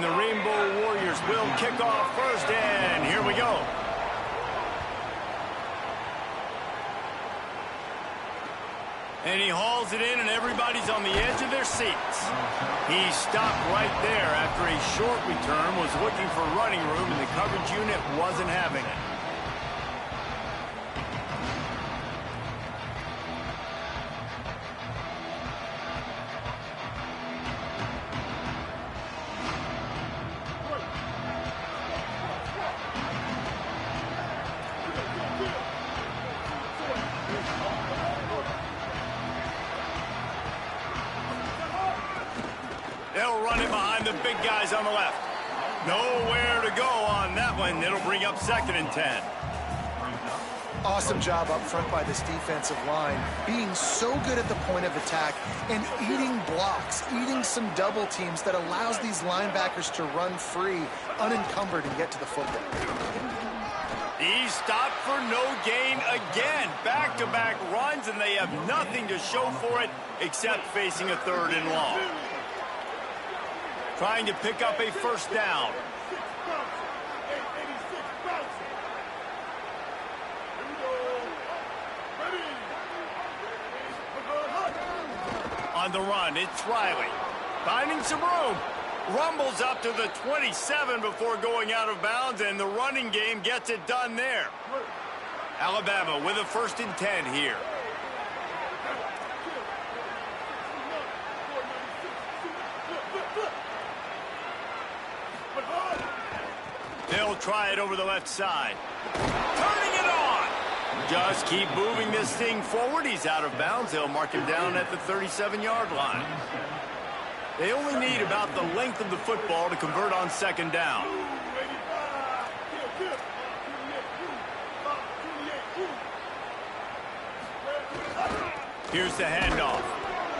And the Rainbow Warriors will kick off first, and here we go. And he hauls it in, and everybody's on the edge of their seats. He stopped right there after a short return, was looking for running room, and the coverage unit wasn't having it. They'll run it behind the big guys on the left. Nowhere to go on that one. It'll bring up 2nd and 10. Awesome job up front by this defensive line, being so good at the point of attack and eating blocks, eating some double teams that allows these linebackers to run free, unencumbered, and get to the football. He stopped for no gain again. Back-to-back runs, and they have nothing to show for it except facing a 3rd and long. Trying to pick up a first down. On the run, it's Riley. Finding some room. Rumbles up to the 27 before going out of bounds, and the running game gets it done there. Alabama with a 1st and 10 here. They'll try it over the left side. Turning it on! Just keep moving this thing forward. He's out of bounds. They'll mark him down at the 37-yard line. They only need about the length of the football to convert on 2nd down. Here's the handoff.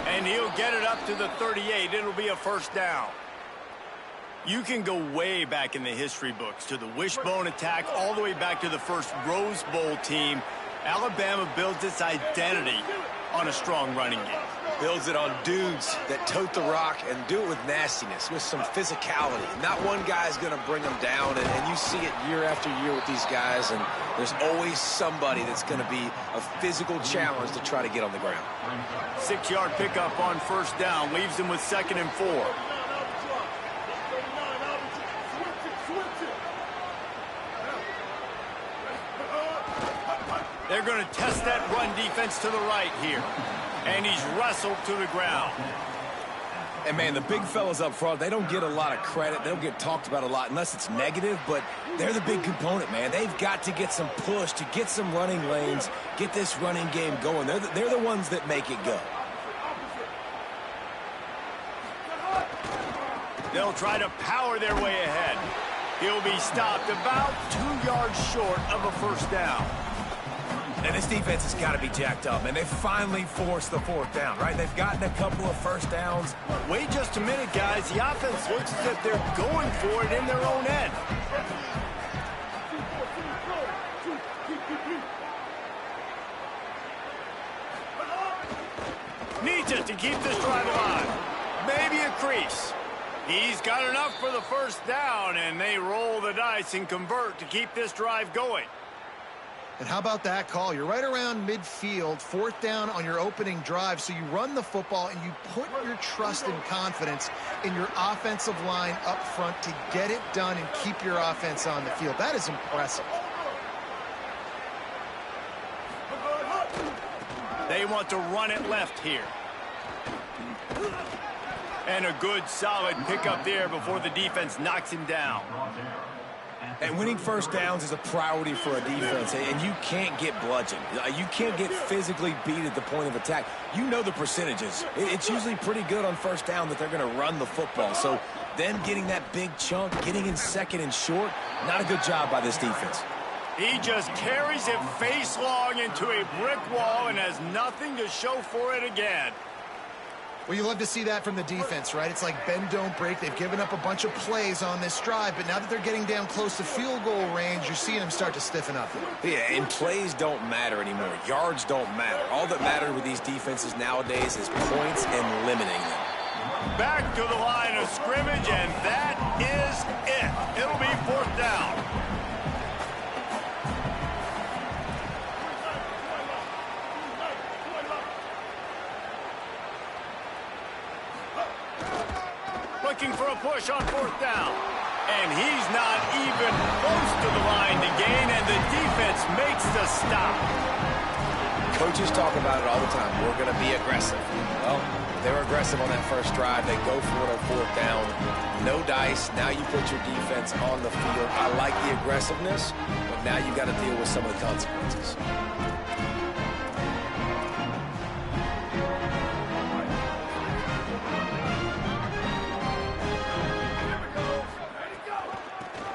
And he'll get it up to the 38. It'll be a first down. You can go way back in the history books to the wishbone attack all the way back to the first Rose Bowl team. Alabama builds its identity on a strong running game. Builds it on dudes that tote the rock and do it with nastiness, with some physicality. Not one guy's going to bring them down, and you see it year after year with these guys, and there's always somebody that's going to be a physical challenge to try to get on the ground. 6-yard pickup on first down, leaves them with 2nd and 4. They're going to test that run defense to the right here. And he's wrestled to the ground. And, man, the big fellas up front, they don't get a lot of credit. They don't get talked about a lot unless it's negative, but they're the big component, man. They've got to get some push to get some running lanes, get this running game going. They're the ones that make it go. They'll try to power their way ahead. He'll be stopped about 2 yards short of a first down. And this defense has got to be jacked up, and they finally forced the 4th down, right? They've gotten a couple of first downs. Wait just a minute, guys. The offense looks as if they're going for it in their own end. Needs it to keep this drive alive. Maybe a crease. He's got enough for the first down, and they roll the dice and convert to keep this drive going. And how about that call? You're right around midfield, 4th down on your opening drive, so you run the football and you put your trust and confidence in your offensive line up front to get it done and keep your offense on the field. That is impressive. They want to run it left here. And a good, solid pickup there before the defense knocks him down. And winning first downs is a priority for a defense, and you can't get bludgeoned. You can't get physically beat at the point of attack. You know the percentages. It's usually pretty good on first down that they're going to run the football. So them getting that big chunk, getting in 2nd and short, not a good job by this defense. He just carries it face long into a brick wall and has nothing to show for it again. Well, you love to see that from the defense, right? It's like bend, don't break. They've given up a bunch of plays on this drive, but now that they're getting down close to field goal range, you're seeing them start to stiffen up. Yeah, and plays don't matter anymore. Yards don't matter. All that matters with these defenses nowadays is points and limiting them. Back to the line of scrimmage, and that is it. It'll be 4th down. Looking for a push on 4th down. And he's not even close to the line to gain, and the defense makes the stop. Coaches talk about it all the time. We're going to be aggressive. Well, they're aggressive on that first drive. They go for it on 4th down. No dice. Now you put your defense on the field. I like the aggressiveness, but now you got to deal with some of the consequences.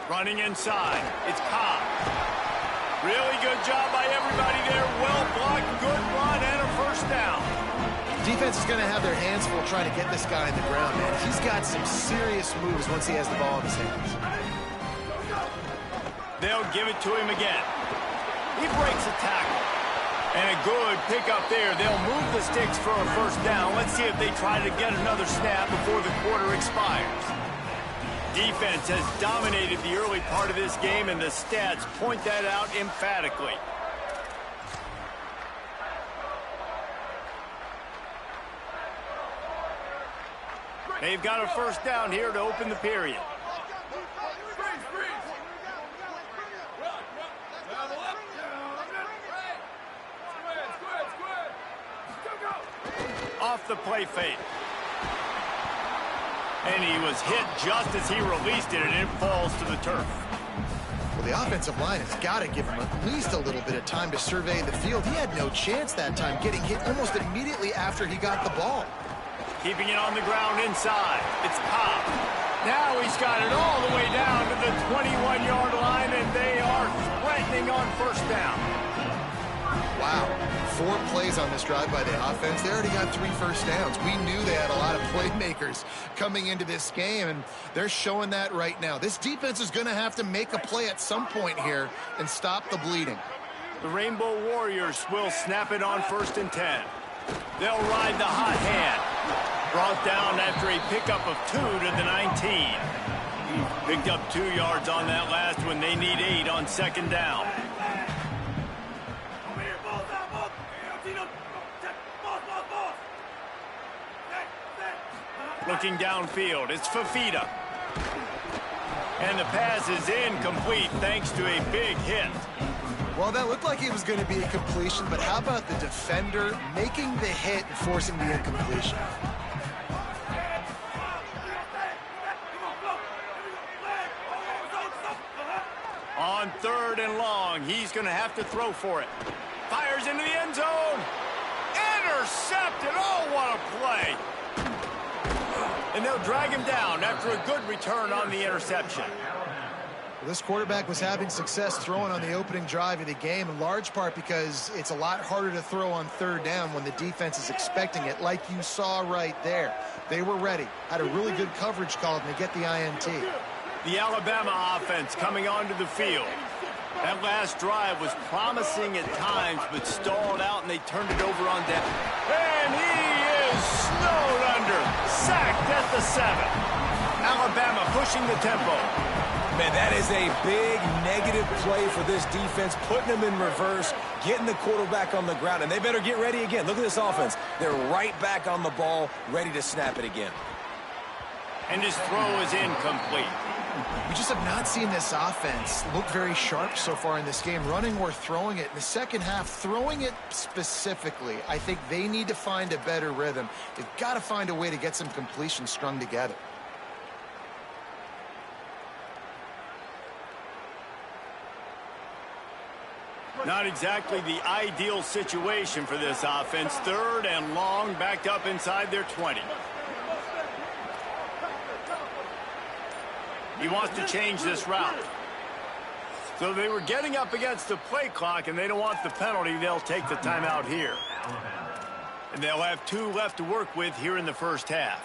Running inside. It's Cobb. Really good job by everybody there. Well blocked, good run, and a 1st down. Defense is going to have their hands full trying to get this guy in the ground, man. He's got some serious moves once he has the ball in his hands. They'll give it to him again. He breaks a tackle. And a good pickup there. They'll move the sticks for a 1st down. Let's see if they try to get another snap before the quarter expires. Defense has dominated the early part of this game, and the stats point that out emphatically. They've got a 1st down here to open the period. Off the play fake. And he was hit just as he released it, and it falls to the turf. Well, the offensive line has got to give him at least a little bit of time to survey the field. He had no chance that time, getting hit almost immediately after he got the ball. Keeping it on the ground inside. It's Cobb. Now he's got it all the way down to the 21-yard line, and they are threatening on 1st down. Wow. 4 plays on this drive by the offense. They already got 3 1st downs. We knew they had a lot of playmakers coming into this game, and they're showing that right now. This defense is going to have to make a play at some point here and stop the bleeding. The Rainbow Warriors will snap it on 1st and 10. They'll ride the hot hand. Brought down after a pickup of 2 to the 19. Picked up 2 yards on that last one. They need 8 on 2nd down. Looking downfield, it's Fafita. And the pass is incomplete thanks to a big hit. Well, that looked like it was going to be a completion, but how about the defender making the hit and forcing the incompletion? On 3rd and long, he's going to have to throw for it. Fires into the end zone. Intercepted. Oh, what a play. And they'll drag him down after a good return on the interception. Well, this quarterback was having success throwing on the opening drive of the game, in large part because it's a lot harder to throw on 3rd down when the defense is expecting it, like you saw right there. They were ready, had a really good coverage call to get the INT. The Alabama offense coming onto the field. That last drive was promising at times, but stalled out, and they turned it over on down. And he is snowed under, sacked at the 7. Alabama pushing the tempo. Man, that is a big negative play for this defense, putting them in reverse, getting the quarterback on the ground, and they better get ready again. Look at this offense. They're right back on the ball, ready to snap it again. And his throw is incomplete. We just have not seen this offense look very sharp so far in this game, running or throwing it. In the second half, throwing it specifically, I think they need to find a better rhythm. They've got to find a way to get some completions strung together. Not exactly the ideal situation for this offense. 3rd and long, backed up inside their 20. He wants to change this route. So they were getting up against the play clock, and they don't want the penalty. They'll take the timeout here. And they'll have 2 left to work with here in the first half.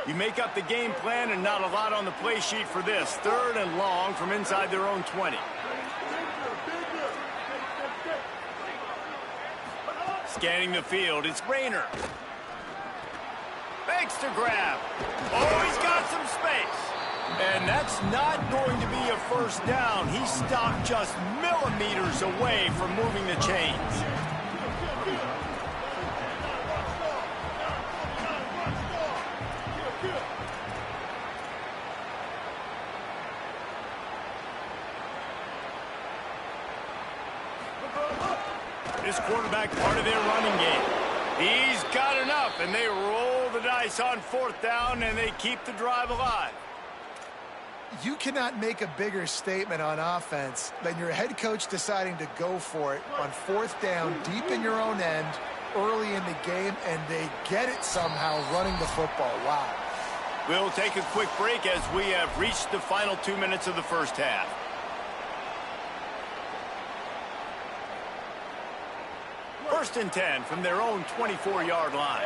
You make up the game plan, and not a lot on the play sheet for this. 3rd and long from inside their own 20. Scanning the field, it's Rayner. Fakes to grab. Oh, he's got some space. And that's not going to be a first down. He stopped just millimeters away from moving the chains. This quarterback part of their running game. He's got enough, and they roll the dice on 4th down, and they keep the drive alive. You cannot make a bigger statement on offense than your head coach deciding to go for it on 4th down, deep in your own end, early in the game, and they get it somehow running the football. Wow. We'll take a quick break as we have reached the final 2 minutes of the first half. First and 10 from their own 24-yard line.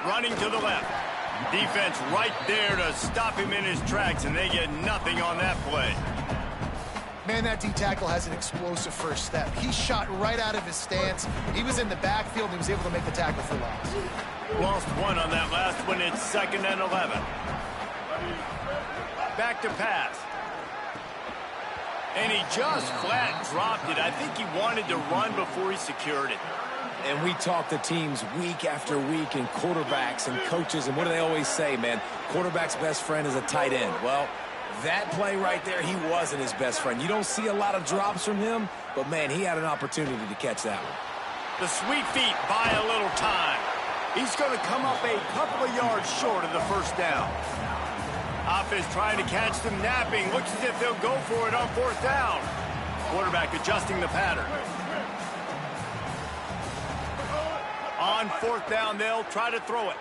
Running to the left. Defense right there to stop him in his tracks, and they get nothing on that play. Man, that D-tackle has an explosive first step. He shot right out of his stance. He was in the backfield, and he was able to make the tackle for loss. Lost one on that last one. It's 2nd and 11. Back to pass. And he just flat dropped it. I think he wanted to run before he secured it. And we talk to teams week after week and quarterbacks and coaches, and what do they always say, man? Quarterback's best friend is a tight end. Well, that play right there, he wasn't his best friend. You don't see a lot of drops from him, but, man, he had an opportunity to catch that one. The sweet feet buy a little time. He's going to come up a couple of yards short of the first down. Offense trying to catch them napping. Looks as if they'll go for it on 4th down. Quarterback adjusting the pattern. On 4th down, they'll try to throw it.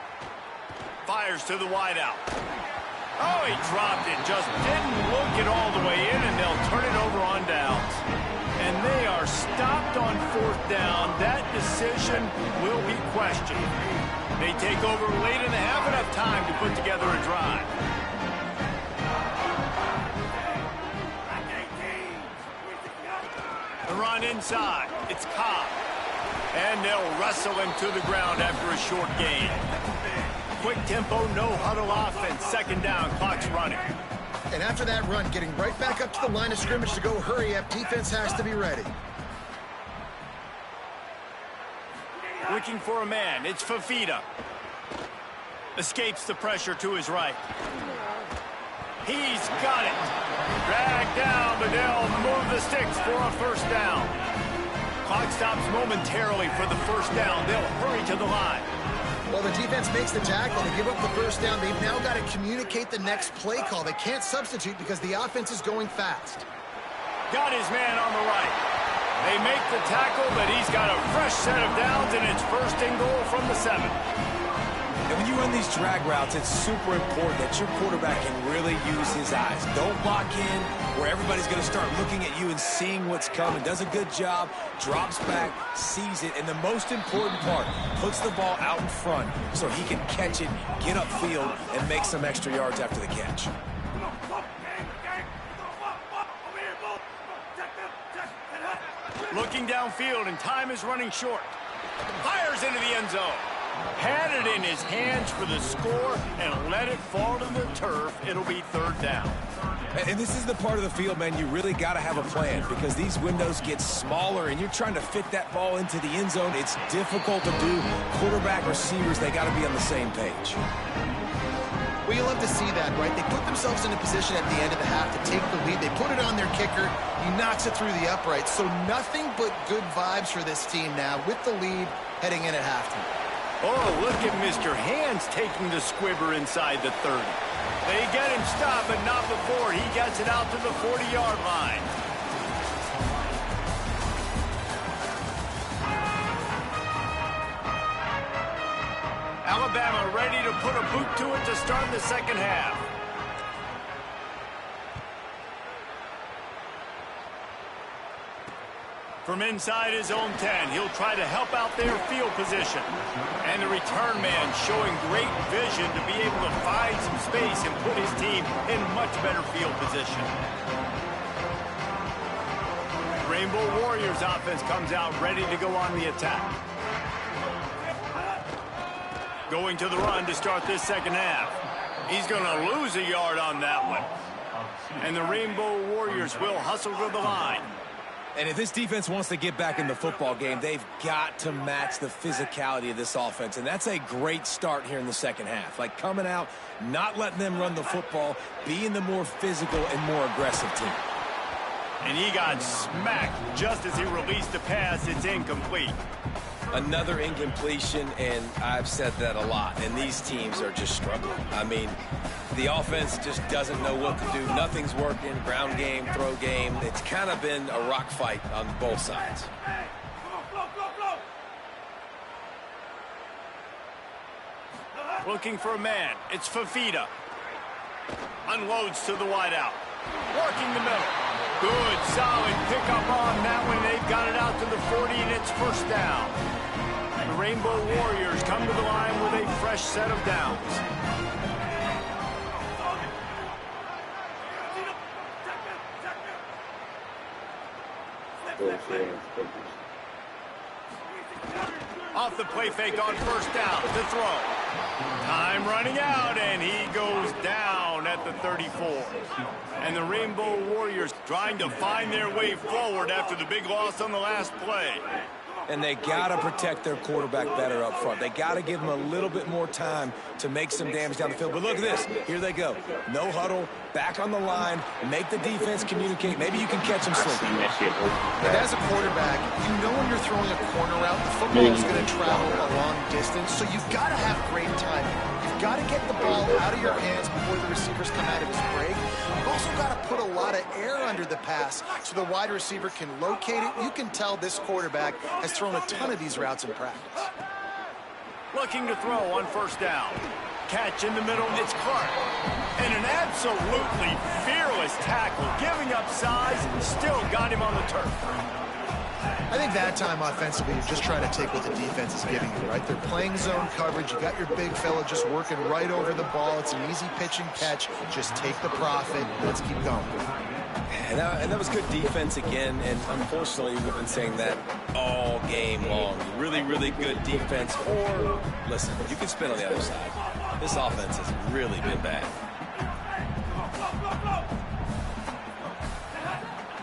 Fires to the wideout. Oh, he dropped it. Just didn't look it all the way in, and they'll turn it over on downs. And they are stopped on 4th down. That decision will be questioned. They take over late and they have enough time to put together a drive. The run inside. It's Cobb. And they'll wrestle him to the ground after a short gain. Quick tempo, no huddle offense. 2nd down, clock's running. And after that run, getting right back up to the line of scrimmage to go hurry up, defense has to be ready. Looking for a man. It's Fafita. Escapes the pressure to his right. He's got it. Dragged down, but they'll move the sticks for a first down. Clock stops momentarily for the first down. They'll hurry to the line. Well, the defense makes the tackle. They give up the first down. They've now got to communicate the next play call. They can't substitute because the offense is going fast. Got his man on the right. They make the tackle, but he's got a fresh set of downs, and it's 1st and goal from the 7. And when you run these drag routes, it's super important that your quarterback can really use his eyes. Don't lock in where everybody's going to start looking at you and seeing what's coming. Does a good job, drops back, sees it, and the most important part, puts the ball out in front so he can catch it, get upfield, and make some extra yards after the catch. Looking downfield, and time is running short. Fires into the end zone. Had it in his hands for the score and let it fall to the turf. It'll be 3rd down. And this is the part of the field, man, you really got to have a plan because these windows get smaller and you're trying to fit that ball into the end zone. It's difficult to do. Quarterback, receivers, they got to be on the same page. Well, you love to see that, right? They put themselves in a position at the end of the half to take the lead. They put it on their kicker. He knocks it through the uprights. So nothing but good vibes for this team now with the lead heading in at halftime. Oh, look at Mr. Hands taking the squibber inside the 30. They get him stopped, but not before he gets it out to the 40-yard line. Alabama ready to put a boot to it to start the 2nd half. From inside his own 10, he'll try to help out their field position. And the return man showing great vision to be able to find some space and put his team in much better field position. Rainbow Warriors offense comes out ready to go on the attack. Going to the run to start this second half. He's going to lose a yard on that one. And the Rainbow Warriors will hustle to the line. And if this defense wants to get back in the football game, they've got to match the physicality of this offense. And that's a great start here in the second half. Like coming out, not letting them run the football, being the more physical and more aggressive team. And he got smacked just as he released the pass. It's incomplete. Another incompletion, and I've said that a lot, and these teams are just struggling. I mean, the offense just doesn't know what to do. Nothing's working. Ground game, throw game. It's kind of been a rock fight on both sides. Looking for a man. It's Fafita. Unloads to the wideout. Working the middle. Good, solid pickup on that one. They've got it out to the 40, and it's first down. The Rainbow Warriors come to the line with a fresh set of downs. Off the play fake on first down to throw. Time running out, and he goes down at the 34. And the Rainbow Warriors trying to find their way forward after the big loss on the last play. And they got to protect their quarterback better up front. They got to give him a little bit more time to make some damage down the field. But look at this. Here they go. No huddle, back on the line, make the defense communicate. Maybe you can catch him slipping. And as a quarterback, you know when you're throwing a corner route, the football is going to travel a long distance, so you've got to have great timing. You've got to get the ball out of your hands before the receivers come out of his break. You've also got to put a lot of air under the pass so the wide receiver can locate it. You can tell this quarterback has thrown a ton of these routes in practice. Looking to throw on first down. Catch in the middle, it's Clark. And an absolutely fearless tackle, giving up size, still got him on the turf. I think that time offensively, you're just trying to take what the defense is giving you, right? They're playing zone coverage. You got your big fella just working right over the ball. It's an easy pitch and catch. Just take the profit. Let's keep going. And that was good defense again, and unfortunately we've been saying that all game long. Really, really good defense, or, listen, you can spin on the other side. This offense has really been bad.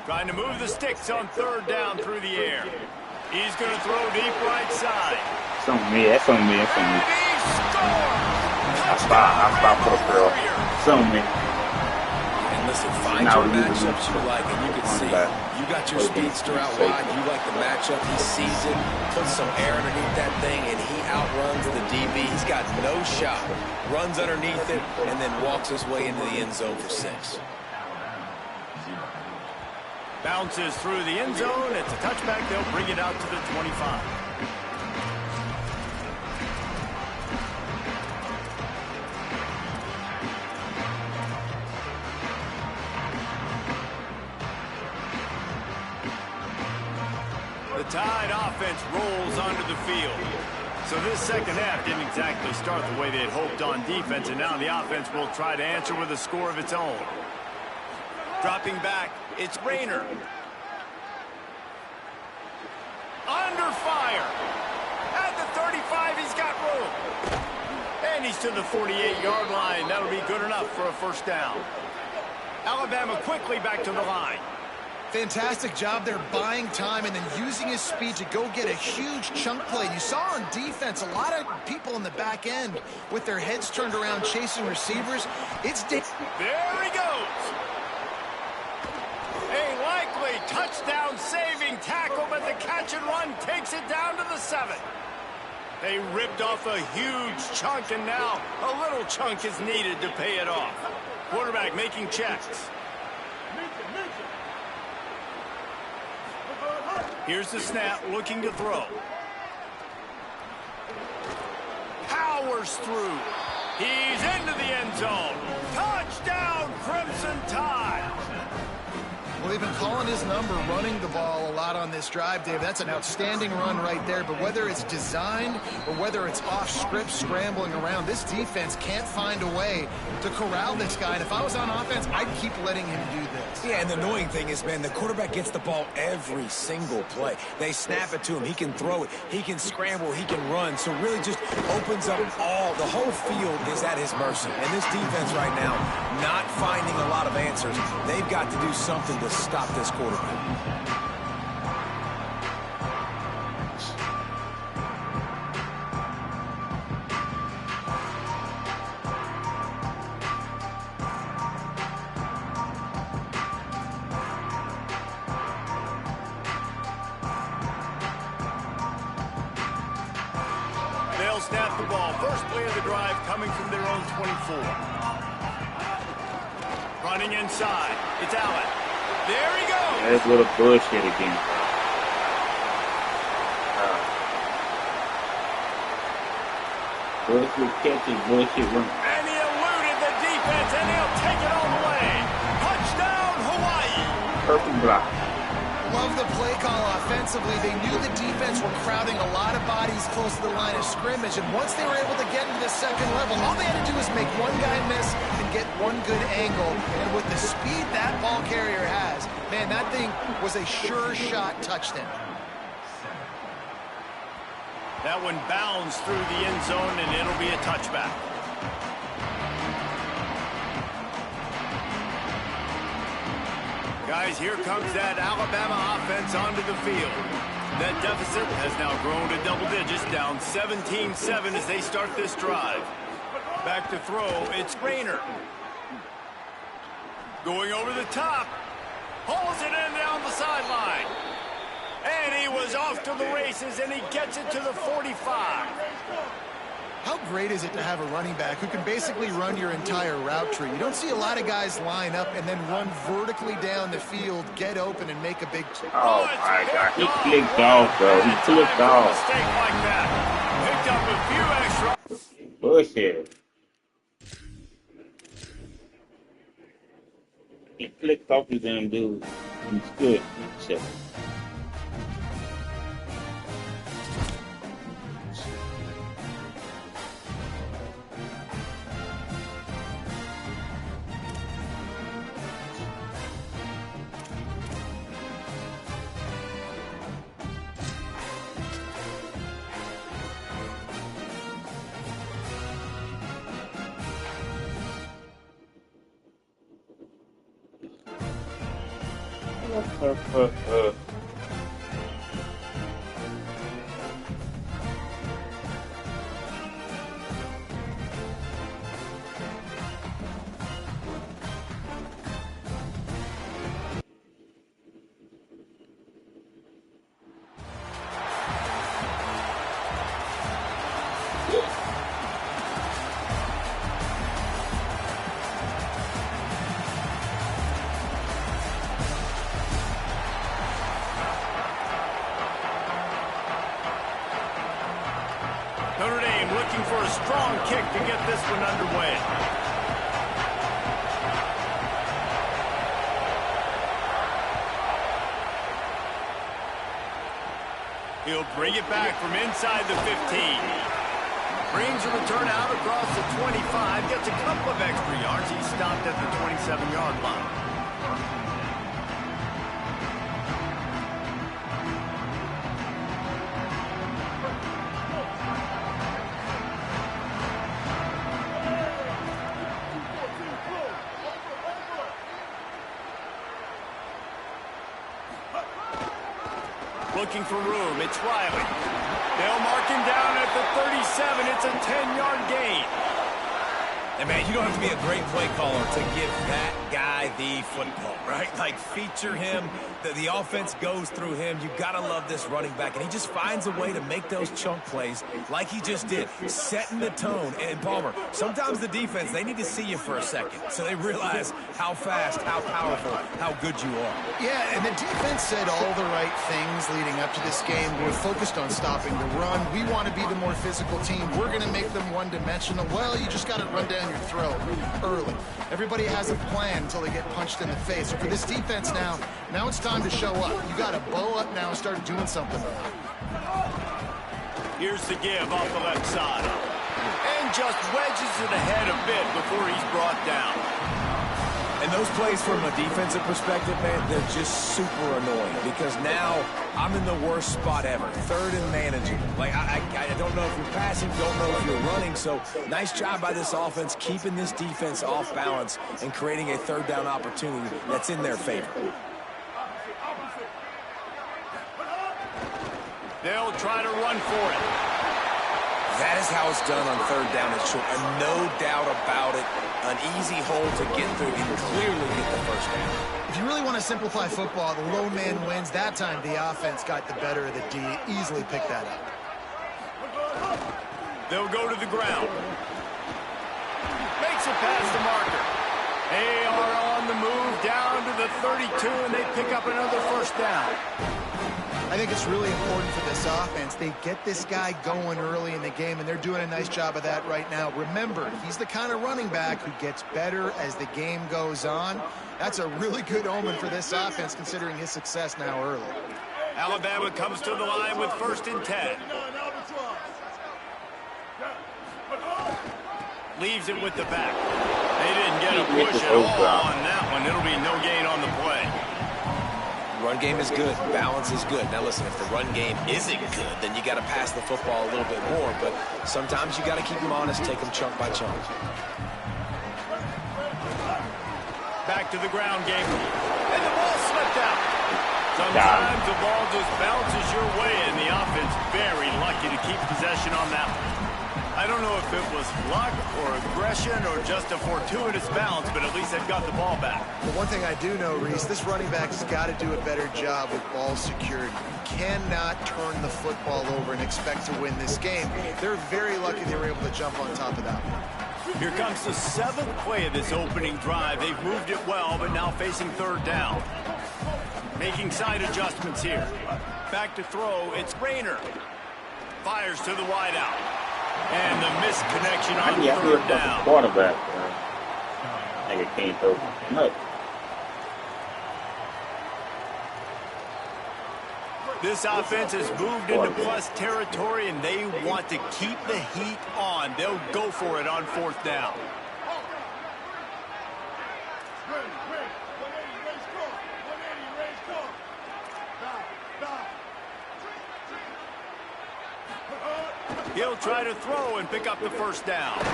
Trying to move the sticks on third down through the air. He's going to throw deep right side. That's on me. That's on me. That's on me. And he scored! I spot for the girl. That's on me. And listen, find your matchups you like, and you can see you got your speedster out wide. You like the matchup. He sees it, puts some air underneath that thing, and he outruns the DB. He's got no shot. Runs underneath it, and then walks his way into the end zone for 6. Bounces through the end zone. It's a touchback. They'll bring it out to the 25. The Tide offense rolls onto the field. So this second half didn't exactly start the way they had hoped on defense, and now the offense will try to answer with a score of its own. Dropping back, it's Rayner. Under fire. At the 35, he's got room. And he's to the 48-yard line. That'll be good enough for a first down. Alabama quickly back to the line. Fantastic job there buying time and then using his speed to go get a huge chunk play. You saw on defense a lot of people in the back end with their heads turned around chasing receivers. It's there he goes. A likely touchdown-saving tackle, but the catch and run takes it down to the 7. They ripped off a huge chunk, and now a little chunk is needed to pay it off. Quarterback making checks. Here's the snap, looking to throw. Powers through. He's into the end zone. Touchdown, Crimson Tide. Well, they've been calling his number, running the ball a lot on this drive, Dave. That's an outstanding run right there. But whether it's designed or whether it's off script, scrambling around, this defense can't find a way to corral this guy. And if I was on offense, I'd keep letting him do this. Yeah, and the annoying thing is, man, the quarterback gets the ball every single play. They snap it to him. He can throw it. He can scramble. He can run. So really just opens up the whole field is at his mercy. And this defense right now, not finding a lot of answers. They've got to do something to stop this quarterback. They'll snap the ball. First play of the drive coming from their own 24. Running inside. It's Allen. There he goes. That's a little bullshit again. Bullshit catches, bullshit run. And he eluded the defense, and he'll take it all the way. Touchdown, Hawaii. Perfect block. Love the play call offensively. They knew the defense were crowding a lot of bodies close to the line of scrimmage, and once they were able to get into the second level, all they had to do was make one guy miss and get one good angle. And with the speed that ball carrier has, man, that thing was a sure shot touchdown. That one bounds through the end zone, and it'll be a touchback. Guys, here comes that Alabama offense onto the field. That deficit has now grown to double digits, down 17-7 as they start this drive. Back to throw, it's Rayner. Going over the top. Hauls it in down the sideline. And he was off to the races, and he gets it to the 45. How great is it to have a running back who can basically run your entire route tree? You don't see a lot of guys line up and then run vertically down the field, get open, and make a big... Oh, my God. He clicked off, bro. He clicked off. Mistake like that. Picked up a few extra. Bullshit. He clicked off his damn dude. He's good. Shit. Notre Dame looking for a strong kick to get this one underway. He'll bring it back from inside the 15. Brings a return out across the 25. Gets a couple of extra yards. He stopped at the 27-yard line. Looking for room. It's Riley. They'll mark him down at the 37. It's a 10-yard gain. And, man, you don't have to be a great play caller to give that guy the football, right? Like, feature him. The offense goes through him. You've got to love this running back. And he just finds a way to make those chunk plays like he just did, setting the tone. And, Palmer, sometimes the defense, they need to see you for a second so they realize how fast, how powerful, how good you are. Yeah, and the defense said all the right things leading up to this game. We're focused on stopping the run. We want to be the more physical team. We're going to make them one-dimensional. Well, you just got to run down down your throat early. Everybody has a plan until they get punched in the face. So for this defense now it's time to show up. You got to bow up now and start doing something. Here's the give off the left side. And just wedges it ahead a bit before he's brought down. And those plays from a defensive perspective, man, they're just super annoying because now I'm in the worst spot ever. Third and managing. Like, I don't know if you're passing, don't know if you're running. So nice job by this offense keeping this defense off balance and creating a third down opportunity that's in their favor. They'll try to run for it. That is how it's done on third down and short. And no doubt about it, an easy hole to get through and clearly get the first down. If you really want to simplify football, the low man wins. That time the offense got the better of the D. Easily picked that up. They'll go to the ground. Makes it past the marker. They are on the move down to the 32, and they pick up another first down. I think it's really important for this offense. They get this guy going early in the game, and they're doing a nice job of that right now. Remember, he's the kind of running back who gets better as the game goes on. That's a really good omen for this offense, considering his success now early. Alabama comes to the line with 1st and 10. Leaves it with the back. They didn't get a push at all on that one. It'll be no gain on the play. Run game is good. Balance is good. Now, listen, if the run game isn't good, then you got to pass the football a little bit more. But sometimes you got to keep them honest, take them chunk by chunk. Back to the ground game. And the ball slipped out. Sometimes the ball just bounces your way, and the offense very lucky to keep possession on that one. I don't know if it was luck or aggression or just a fortuitous bounce, but at least they've got the ball back. The one thing I do know, Reese, this running back has got to do a better job with ball security. You cannot turn the football over and expect to win this game. They're very lucky they were able to jump on top of that one. Here comes the 7th play of this opening drive. They've moved it well, but now facing third down. Making side adjustments here. Back to throw, it's Rayner. Fires to the wideout. And the missed connection on third down. Quarterback, nigga can't throw much. This offense has moved into plus territory, and they want to keep the heat on. They'll go for it on 4th down. He'll try to throw and pick up the first down. They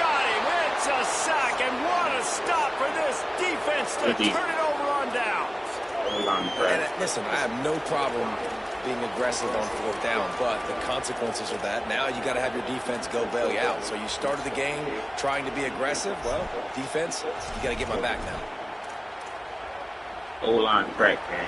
got him. It's a sack, and what a stop for this defense to turn it over on downs. And listen, I have no problem being aggressive on 4th down, but the consequences of that, now you got to have your defense go bail you out. So you started the game trying to be aggressive. Well, defense, you got to get my back now. O-line crack, man.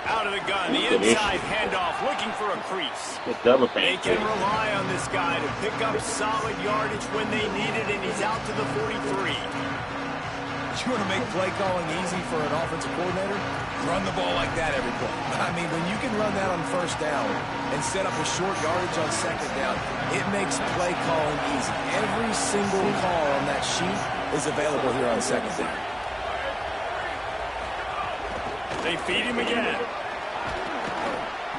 Out of the gun, the inside handoff, looking for a crease. They can rely on this guy to pick up solid yardage when they need it, and he's out to the 43. You want to make play calling easy for an offensive coordinator? Run the ball like that every play. I mean, when you can run that on 1st down and set up a short yardage on 2nd down, it makes play calling easy. Every single call on that sheet is available here on 2nd down. They feed him again.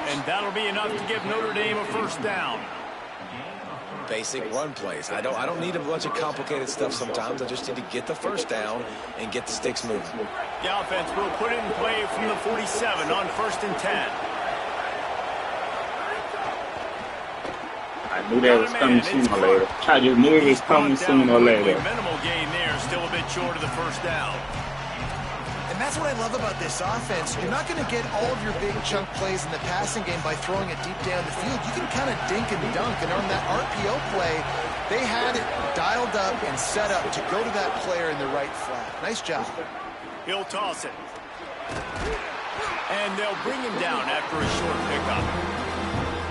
And that'll be enough to give Notre Dame a first down. Basic run plays. I don't need a bunch of complicated stuff sometimes. I just need to get the first down and get the sticks moving. The offense will put it in play from the 47 on 1st and 10. I knew that was coming sooner or later. I just knew it was coming sooner or later. Minimal gain there, still a bit short of the first down. And that's what I love about this offense. You're not going to get all of your big chunk plays in the passing game by throwing it deep down the field. You can kind of dink and dunk. And on that RPO play, they had it dialed up and set up to go to that player in the right flat. Nice job. He'll toss it. And they'll bring him down after a short pickup.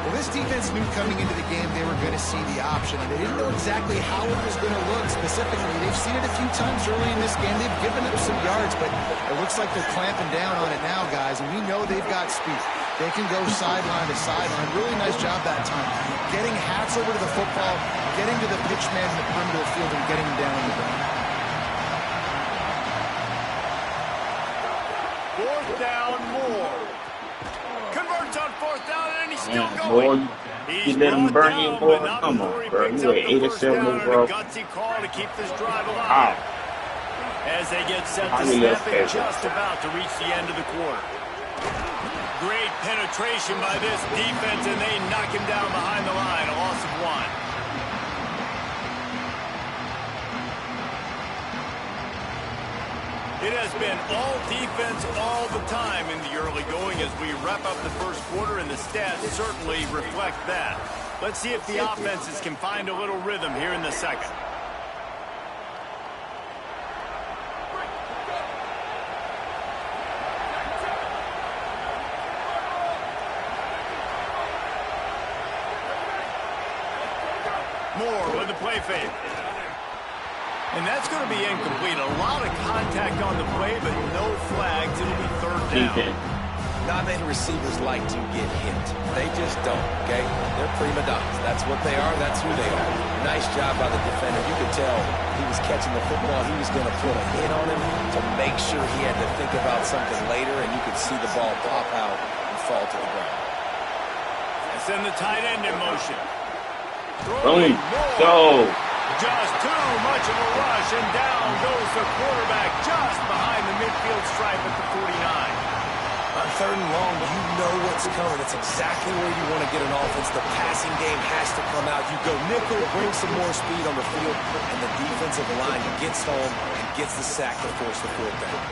Well, this defense knew coming into the game they were going to see the option, and they didn't know exactly how it was going to look specifically. They've seen it a few times early in this game. They've given up some yards, but it looks like they're clamping down on it now, guys, and we know they've got speed. They can go sideline to sideline. Really nice job that time. Getting hats over to the football, getting to the pitch man in the perimeter of the field, and getting him down on the ground. Fourth down, Moore. Converts on fourth down, and he's still Man, going. boy, you let him burn you, boy. Come on, bro. You at 8 or 7 overall. Gutsy call to keep this drive alive. Wow. As they get set to Highly less snap it, favorite. just about to reach the end of the quarter. Great penetration by this defense, and they knock him down behind the line. A loss of 1. It has been all defense all the time in the early going as we wrap up the first quarter, and the stats certainly reflect that. Let's see if the offenses can find a little rhythm here in the second. Moore with the play fake. And that's going to be incomplete. A lot of contact on the play, but no flags. It'll be third down. Not many receivers like to get hit. They just don't, okay? They're prima donnas. That's what they are. That's who they are. Nice job by the defender. You could tell he was catching the football. He was going to put a hit on him to make sure he had to think about something later, and you could see the ball pop out and fall to the ground. And send the tight end in motion. Boom. Go. Just too much of a rush, and down goes the quarterback just behind the midfield stripe at the 49. On third and long, you know what's coming. It's exactly where you want to get an offense. The passing game has to come out. You go nickel, bring some more speed on the field, and the defensive line gets home and gets the sack to force the fourth down.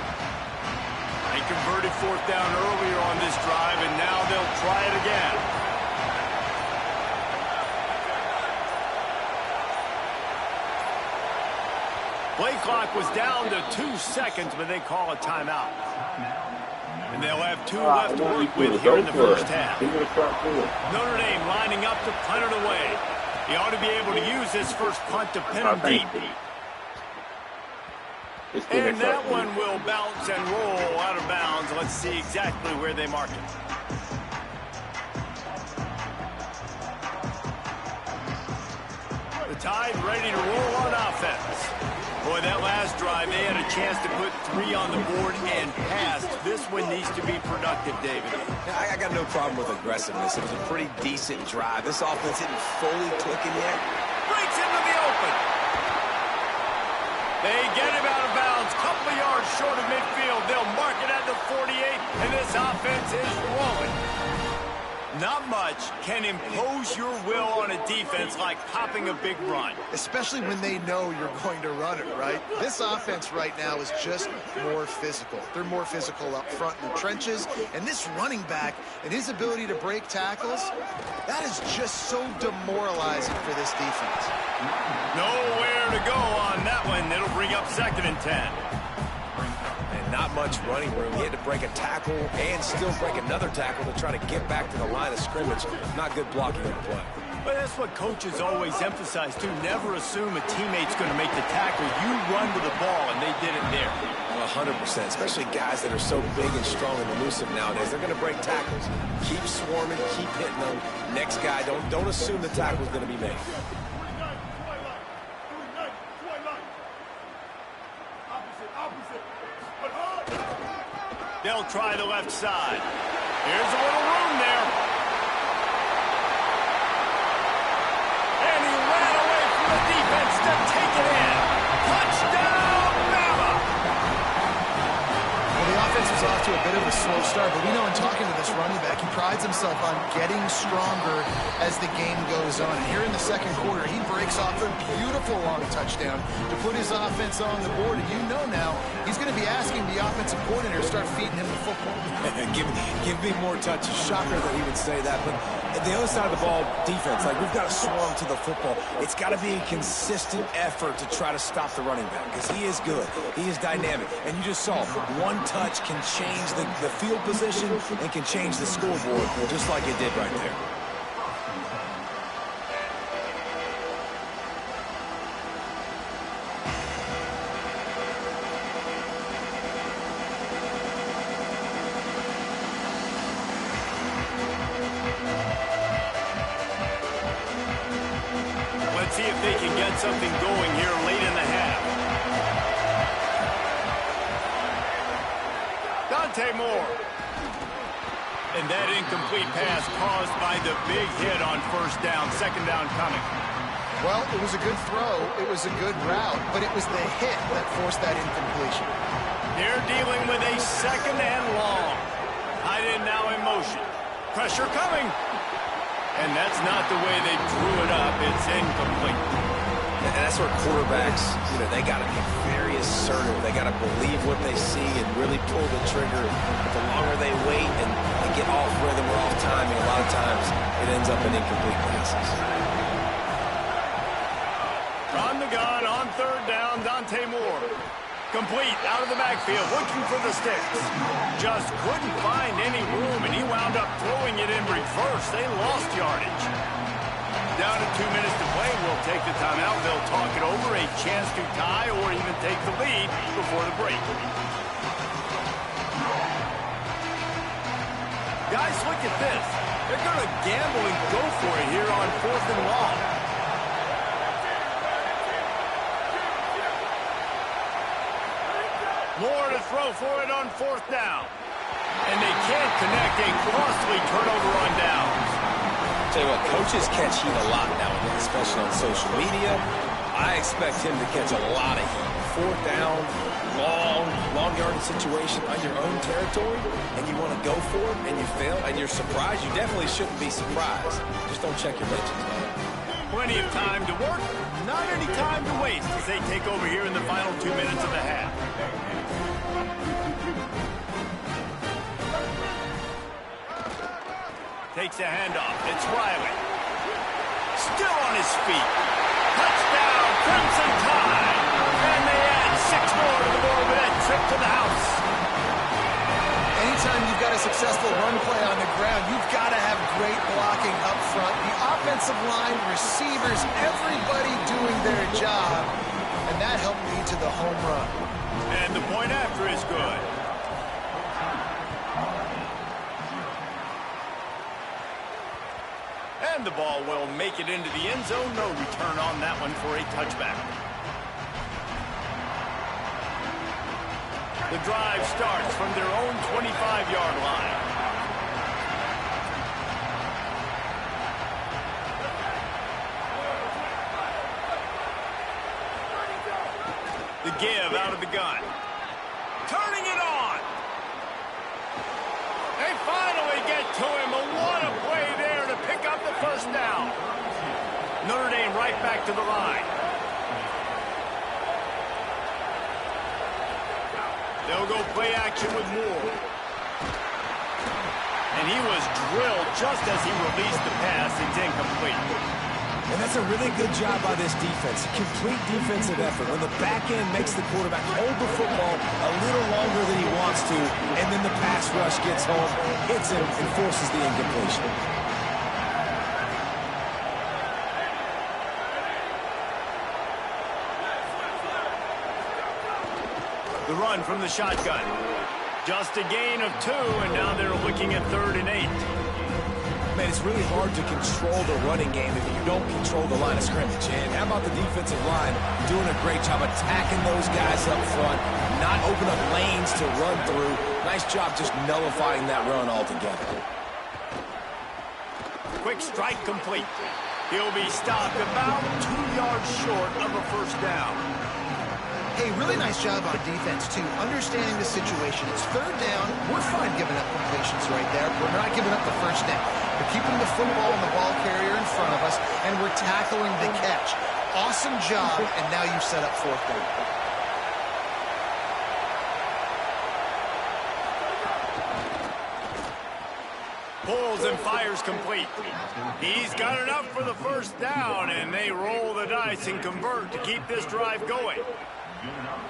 They converted fourth down earlier on this drive, and now they'll try it again. Play clock was down to 2 seconds, but they call a timeout. And they'll have 2 left to work with here in the first half. Notre Dame lining up to punt it away. He ought to be able to use this first punt to pin him deep. And that one will bounce and roll out of bounds. Let's see exactly where they mark it. The Tide ready to roll on offense. Boy, that last drive, they had a chance to put 3 on the board and passed. This one needs to be productive, David. I got no problem with aggressiveness. It was a pretty decent drive. This offense isn't fully clicking yet. Breaks into the open. They get him out of bounds. Couple of yards short of midfield. They'll mark it at the 48, and this offense is rolling. Not much can impose your will on a defense like popping a big run. Especially when they know you're going to run it, right? This offense right now is just more physical. They're more physical up front in the trenches. And this running back and his ability to break tackles, that is just so demoralizing for this defense. Nowhere to go on that one. It'll bring up 2nd and 10. Not much running room. He had to break a tackle and still break another tackle to try to get back to the line of scrimmage. Not good blocking on the play. But that's what coaches always emphasize, too. Never assume a teammate's going to make the tackle. You run to the ball, and they did it there. 100%, especially guys that are so big and strong and elusive nowadays. They're going to break tackles. Keep swarming, keep hitting them. Next guy, don't assume the tackle's going to be made. They'll try the left side. Here's a little room there. And he ran away from the defense to take it in. Touchdown, Bama! Well, the offense was off to a bit of a slow start, but we know in talking to this running back, he prides himself on getting stronger as the game goes on. And here in the second quarter, he breaks off a beautiful long touchdown to put his offense on the board. And you know now, he's going to be asking the offensive coordinator to start feeding him the football. give me more touches. Shocker that he would say that. But at the other side of the ball, defense, like we've got to swarm to the football. It's got to be a consistent effort to try to stop the running back because he is good. He is dynamic. And you just saw one touch can change the field position and can change the scoreboard just like it did right there. get something going here late in the half. Dante Moore. And that incomplete pass caused by the big hit on first down. Second down coming. Well, it was a good throw. It was a good route, but it was the hit that forced that incompletion. They're dealing with a second and long. Tight end now in motion. Pressure coming. And that's not the way they drew it up. It's incomplete. And that's where quarterbacks, they got to be very assertive. They got to believe what they see and really pull the trigger. But the longer they wait and get off rhythm or off timing, a lot of times it ends up in incomplete passes. On the gun, on third down, Dante Moore. Complete, out of the backfield, looking for the sticks. Just couldn't find any room, and he wound up throwing it in reverse. They lost yardage. Down to 2 minutes to play. We'll take the timeout. They'll talk it over. A chance to tie or even take the lead before the break. Guys, look at this. They're going to gamble and go for it here on 4th and long. More to throw for it on 4th down. And they can't connect. A costly turnover on downs. Tell you what, coaches catch heat a lot nowadays, especially on social media. I expect him to catch a lot of heat. 4th down, long yardage situation on your own territory, and you want to go for it, and you fail, and you're surprised. You definitely shouldn't be surprised. Just don't check your mentions, man. Plenty of time to work, not any time to waste as they take over here in the final 2 minutes of the half. Takes a handoff. It's Riley. Still on his feet. Touchdown, Crimson Tide. And they add 6 more to the board with that trip to the house. Anytime you've got a successful run play on the ground, you've got to have great blocking up front. The offensive line, receivers, everybody doing their job. And that helped lead to the home run. And the point after is good. And the ball will make it into the end zone. No return on that one for a touchback. The drive starts from their own 25-yard line. The give out of the gun. Turning it on. They finally get to him. What a play there to pick up the first down. Notre Dame right back to the line. They'll go play action with Moore. And he was drilled just as he released the pass. It's incomplete. And that's a really good job by this defense. Complete defensive effort. When the back end makes the quarterback hold the football a little longer than he wants to, and then the pass rush gets home, hits him, and forces the incompletion. The run from the shotgun. Just a gain of 2, and now they're looking at 3rd and 8. Man, it's really hard to control the running game if you don't control the line of scrimmage. And how about the defensive line doing a great job attacking those guys up front, not open up lanes to run through. Nice job just nullifying that run altogether. Quick strike complete. He'll be stopped about 2 yards short of a first down. Hey, really nice job on defense, too. Understanding the situation. It's 3rd down. We're fine giving up completions right there. We're not giving up the first down. We're keeping the football and the ball carrier in front of us, and we're tackling the catch. Awesome job, and now you've set up 4th down. Pulls and fires complete. He's got enough for the first down, and they roll the dice and convert to keep this drive going.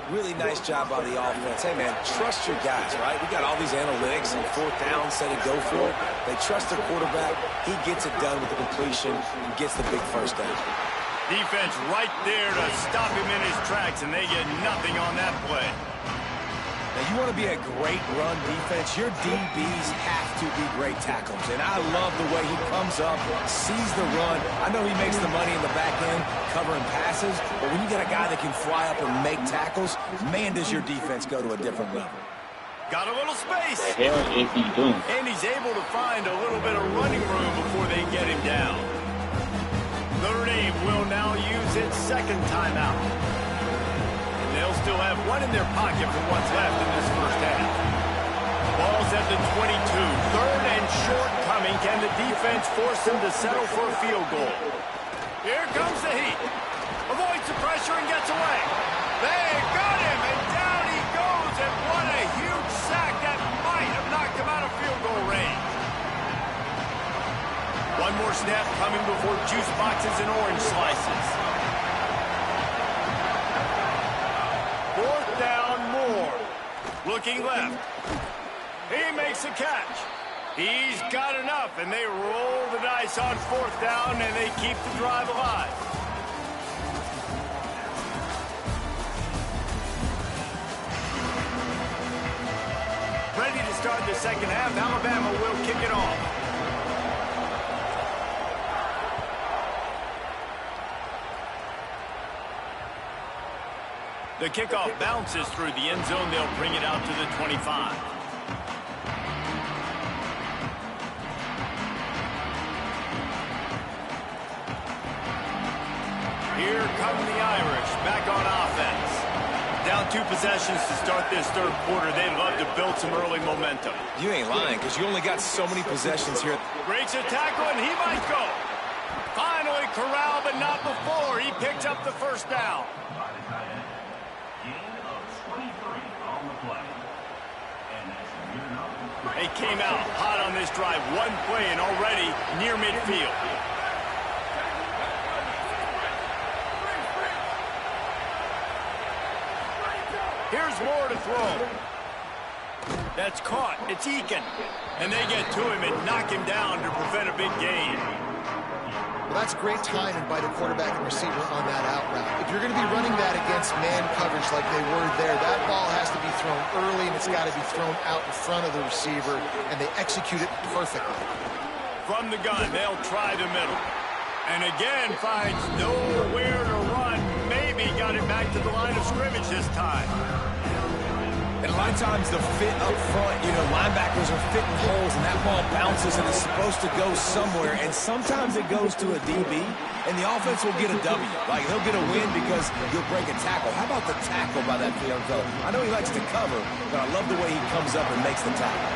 Really nice job by the offense. Hey, man, trust your guys, right? We got all these analytics and 4th down, say to go for it. They trust their quarterback. He gets it done with the completion and gets the big first down. Defense right there to stop him in his tracks, and they get nothing on that play. Now, you want to be a great run defense, your DBs have to be great tackles. And I love the way he comes up, sees the run. I know he makes the money in the back end covering passes, but when you get a guy that can fly up and make tackles, man, does your defense go to a different level. Got a little space. What the hell is he doing? And he's able to find a little bit of running room before they get him down. Notre Dame will now use its second timeout. And they'll still have one in their pocket for what's left in this first half. Ball's at the 22. Third and short coming. Can the defense force them to settle for a field goal? Here comes the heat. Avoids the pressure and gets away. They got him, and down he goes, and what a huge sack that might have knocked him out of field goal range. One more snap coming before juice boxes and orange slices. Fourth down, Moore. Looking left. He makes a catch. He's got enough, and they roll the dice on fourth down, and they keep the drive alive. Ready to start the second half. Alabama will kick it off. The kickoff bounces through the end zone. They'll bring it out to the 25. Here come the Irish back on offense. Down 2 possessions to start this third quarter. They'd love to build some early momentum. You ain't lying, because you only got so many possessions here. Breaks a tackle, and he might go. Finally corralled, but not before. He picks up the first down. They came out hot on this drive. One play and already near midfield. Here's Moore to throw. That's caught. It's Eakin. And they get to him and knock him down to prevent a big gain. Well, that's great timing by the quarterback and receiver on that out route. If you're going to be running that against man coverage like they were there, that ball has to be thrown early, and it's got to be thrown out in front of the receiver, and they execute it perfectly. From the gun, they'll try the middle. And again, finds nowhere to run. Maybe got it back to the line of scrimmage this time. And a lot of times the fit up front, linebackers are fitting holes, and that ball bounces, and it's supposed to go somewhere. And sometimes it goes to a DB, and the offense will get a W. Like, he'll get a win because you'll break a tackle. How about the tackle by that young fellow? I know he likes to cover, but I love the way he comes up and makes the tackle.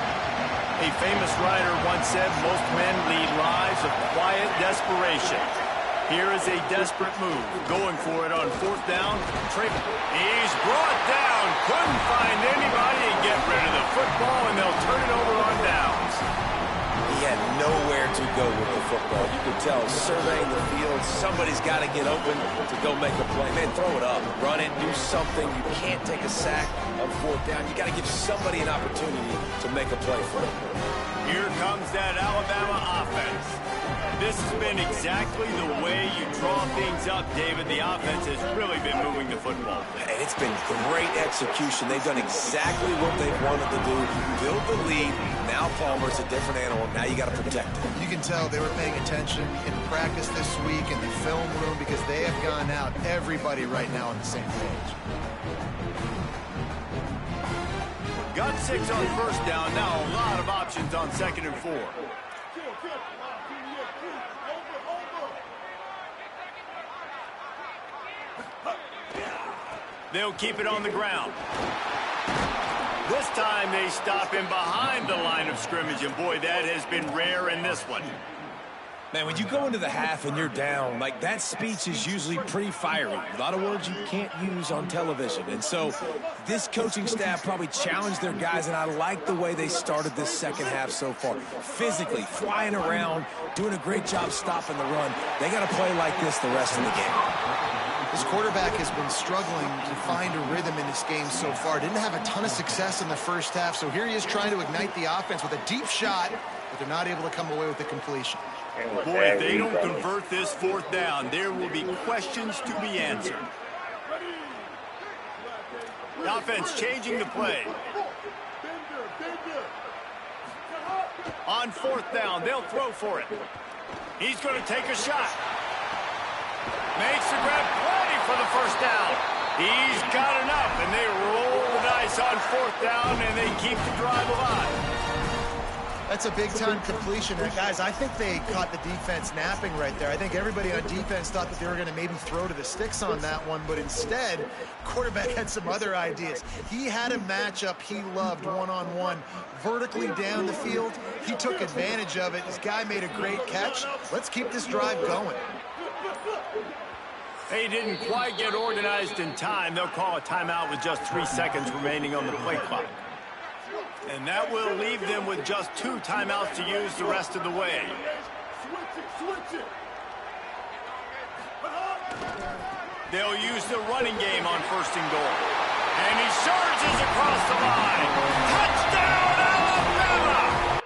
A famous writer once said, most men lead lives of quiet desperation. Here is a desperate move. Going for it on fourth down. He's brought down. Couldn't find anybody and get rid of the football, and they'll turn it over on downs. He had nowhere to go with the football. You could tell, surveying the field, somebody's got to get open to go make a play. Man, throw it up. Run it. Do something. You can't take a sack on fourth down. You got to give somebody an opportunity to make a play for them. Here comes that Alabama offense. This has been exactly the way you draw things up, David. The offense has really been moving the football. And it's been great execution. They've done exactly what they've wanted to do. Build the lead. Now Palmer's a different animal. Now you got to protect him. You can tell they were paying attention in practice this week in the film room because they have gone out, everybody right now on the same page. Got 6 on first down. Now a lot of options on 2nd and 4. They'll keep it on the ground. This time they stop him behind the line of scrimmage, and boy, that has been rare in this one. Man, when you go into the half and you're down, like, that speech is usually pretty fiery. A lot of words you can't use on television. And so this coaching staff probably challenged their guys, and I like the way they started this second half so far. Physically, flying around, doing a great job stopping the run. They got to play like this the rest of the game. This quarterback has been struggling to find a rhythm in this game so far. Didn't have a ton of success in the first half, so here he is trying to ignite the offense with a deep shot, but they're not able to come away with the completion. Boy, if they don't convert this fourth down, there will be questions to be answered. The offense changing the play. On 4th down, they'll throw for it. He's going to take a shot. Makes the grab, plenty for the first down. He's got enough, and they roll the dice on 4th down, and they keep the drive alive. That's a big-time completion. Guys, I think they caught the defense napping right there. I think everybody on defense thought that they were going to maybe throw to the sticks on that one, but instead, quarterback had some other ideas. He had a matchup he loved one-on-one, vertically down the field. He took advantage of it. This guy made a great catch. Let's keep this drive going. They didn't quite get organized in time. They'll call a timeout with just 3 seconds remaining on the play clock. And that will leave them with just 2 timeouts to use the rest of the way. They'll use the running game on 1st and goal. And he surges across the line. Touchdown, Alabama!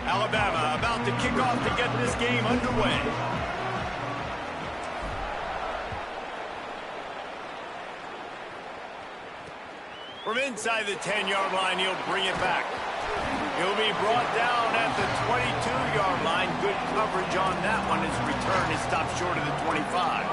Alabama about to kick off to get this game underway. From inside the 10-yard line, he'll bring it back. He'll be brought down at the 22-yard line. Good coverage on that one. His return is stopped short of the 25.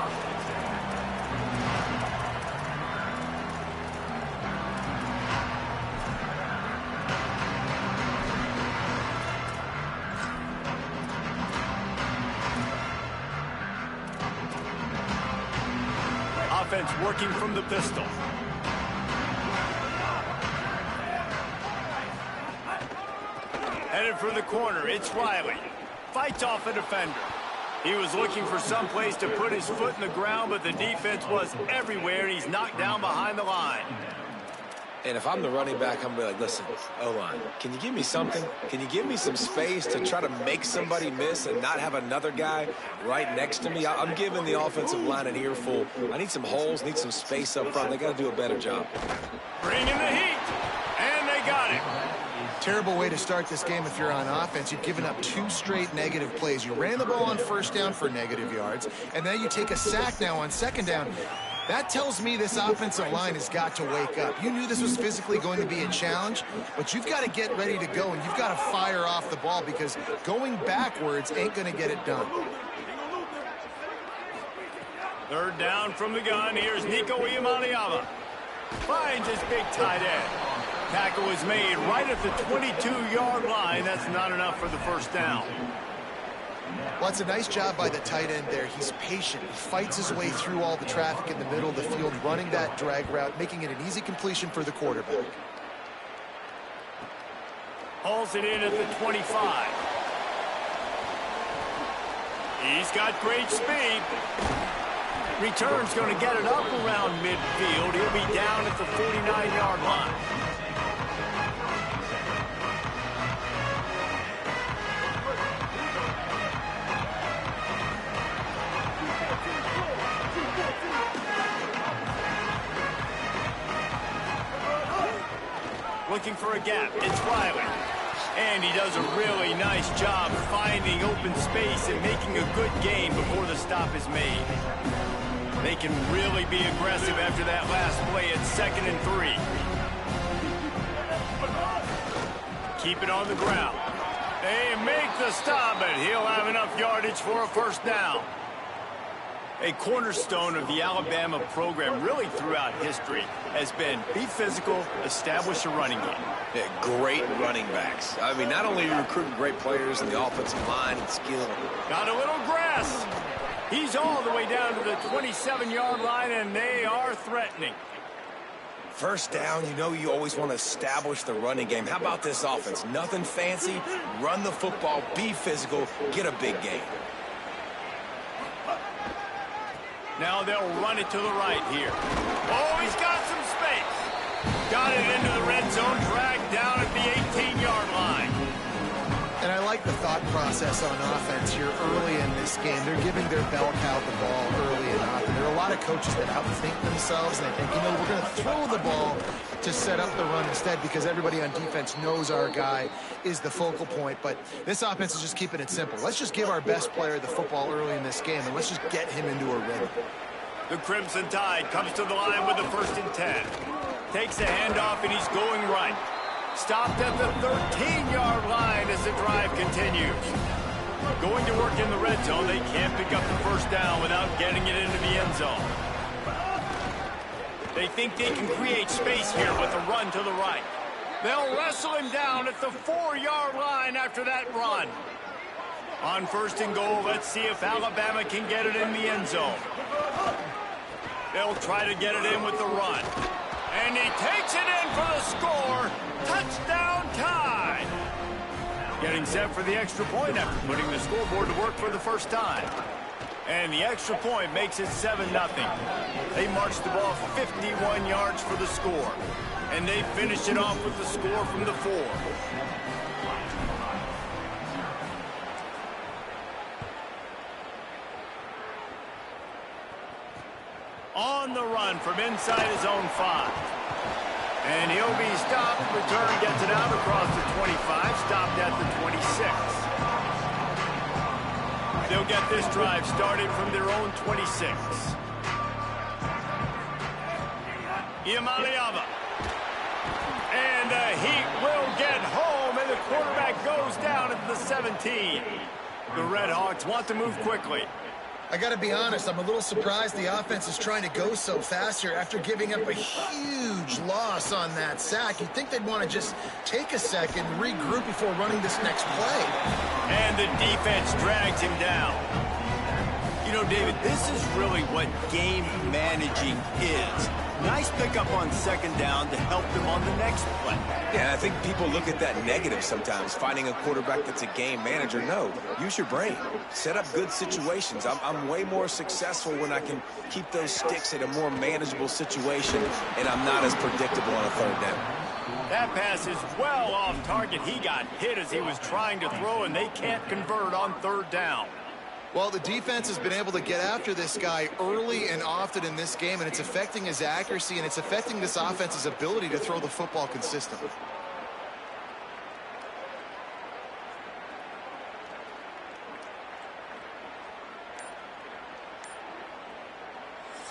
Offense working from the pistol. Headed for the corner, it's Riley. Fights off a defender. He was looking for some place to put his foot in the ground, but the defense was everywhere, and he's knocked down behind the line. And if I'm the running back, I'm going to be like, listen, O-line, can you give me something? Can you give me some space to try to make somebody miss and not have another guy right next to me? I'm giving the offensive line an earful. I need some holes, need some space up front. They got to do a better job. Bring in the heat, and they got it. Terrible way to start this game if you're on offense. You've given up 2 straight negative plays. You ran the ball on first down for negative yards, and then you take a sack now on second down. That tells me this offensive line has got to wake up. You knew this was physically going to be a challenge, but you've got to get ready to go, and you've got to fire off the ball because going backwards ain't going to get it done. Third down from the gun. Here's Nico Iamaleava. Finds his big tight end. Tackle was made right at the 22-yard line. That's not enough for the first down. Well, it's a nice job by the tight end there. He's patient. He fights his way through all the traffic in the middle of the field, running that drag route, making it an easy completion for the quarterback. Hauls it in at the 25. He's got great speed. Return's going to get it up around midfield. He'll be down at the 49-yard line. Looking for a gap. It's Riley. And he does a really nice job finding open space and making a good gain before the stop is made. They can really be aggressive after that last play at 2nd and 3. Keep it on the ground. They make the stop, but he'll have enough yardage for a first down. A cornerstone of the Alabama program really throughout history has been be physical, establish a running game. Yeah, great running backs. I mean, not only are you recruiting great players in the offensive line and skill. Got a little grass. He's all the way down to the 27-yard line, and they are threatening. First down, you know you always want to establish the running game. How about this offense? Nothing fancy. Run the football, be physical, get a big gain. Now they'll run it to the right here. Oh, he's got some space. Got it into the red zone, dragged down at the 18-yard line. And I like the thought process on offense here early in this game. They're giving their bell cow the ball early and often. There are a lot of coaches that outthink themselves, and they think, you know, we're going to throw the ball to set up the run instead because everybody on defense knows our guy is the focal point. But this offense is just keeping it simple. Let's just give our best player the football early in this game, and let's just get him into a rhythm. The Crimson Tide comes to the line with the 1st and 10. Takes a handoff, and he's going right. Stopped at the 13-yard line as the drive continues. Going to work in the red zone. They can't pick up the first down without getting it into the end zone. They think they can create space here with a run to the right. They'll wrestle him down at the 4-yard line after that run. On 1st and goal, let's see if Alabama can get it in the end zone. They'll try to get it in with the run. And he takes it in for the score. Touchdown Tide. Getting set for the extra point after putting the scoreboard to work for the first time. And the extra point makes it 7-0. They marched the ball 51 yards for the score. And they finished it off with the score from the 4. On the run from inside his own 5. And he'll be stopped. Return gets it out across the 25. Stopped at the 26. They'll get this drive started from their own 26. Iamaleava. And the Heat will get home, and the quarterback goes down at the 17. The Red Hawks want to move quickly. I got to be honest, I'm a little surprised the offense is trying to go so fast here after giving up a huge loss on that sack. You'd think they'd want to just take a second, regroup before running this next play. And the defense drags him down. You know, David, this is really what game managing is. Nice pickup on second down to help them on the next play. Yeah, I think people look at that negative sometimes, finding a quarterback that's a game manager. No, use your brain. Set up good situations. I'm way more successful when I can keep those sticks in a more manageable situation, and I'm not as predictable on a third down. That pass is well off target. He got hit as he was trying to throw, and they can't convert on third down. Well, the defense has been able to get after this guy early and often in this game, and it's affecting his accuracy, and it's affecting this offense's ability to throw the football consistently.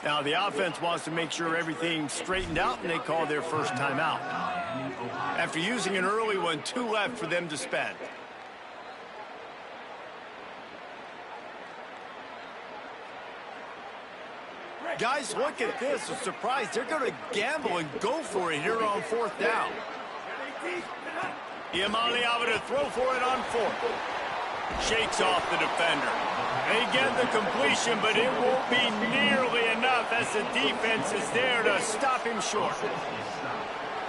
Now, the offense wants to make sure everything's straightened out, and they call their first timeout. After using an early one, 2 left for them to spend. Guys, look at this. A surprise. They're going to gamble and go for it here on fourth down. Iamaleava to throw for it on fourth. Shakes off the defender. They get the completion, but it won't be nearly enough as the defense is there to stop him short.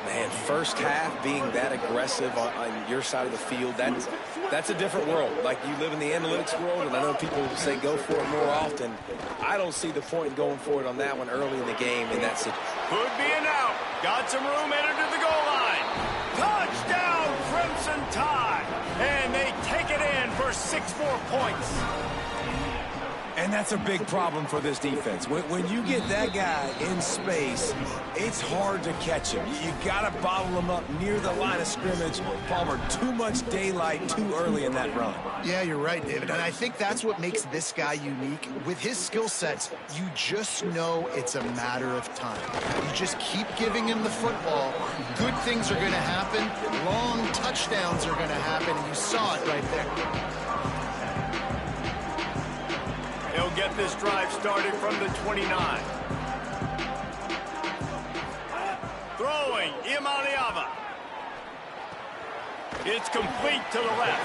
Man, first half being that aggressive on your side of the field, that's a different world. Like, you live in the analytics world, and I know people say go for it more often. I don't see the point in going for it on that one early in the game in that situation. Could be an out. Got some room, headed to the goal line. Touchdown, Crimson Tide. And they take it in for 6 more points. And that's a big problem for this defense. When you get that guy in space, it's hard to catch him. You got to bottle him up near the line of scrimmage. Palmer, too much daylight too early in that run. Yeah, you're right, David. And I think that's what makes this guy unique. With his skill sets, you just know it's a matter of time. You just keep giving him the football. Good things are going to happen. Long touchdowns are going to happen. And you saw it right there. He'll get this drive started from the 29. Throwing, Iamaleava. It's complete to the left.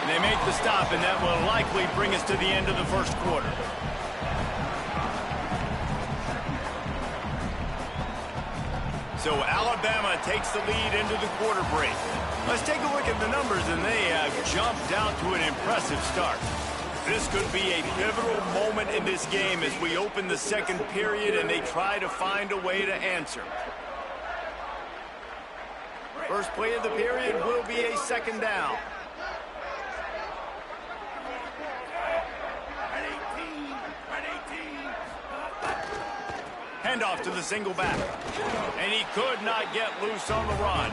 And they make the stop, and that will likely bring us to the end of the first quarter. So Alabama takes the lead into the quarter break. Let's take a look at the numbers, and they have jumped out to an impressive start. This could be a pivotal moment in this game as we open the second period and they try to find a way to answer. First play of the period will be a second down. Handoff to the single back. And he could not get loose on the run.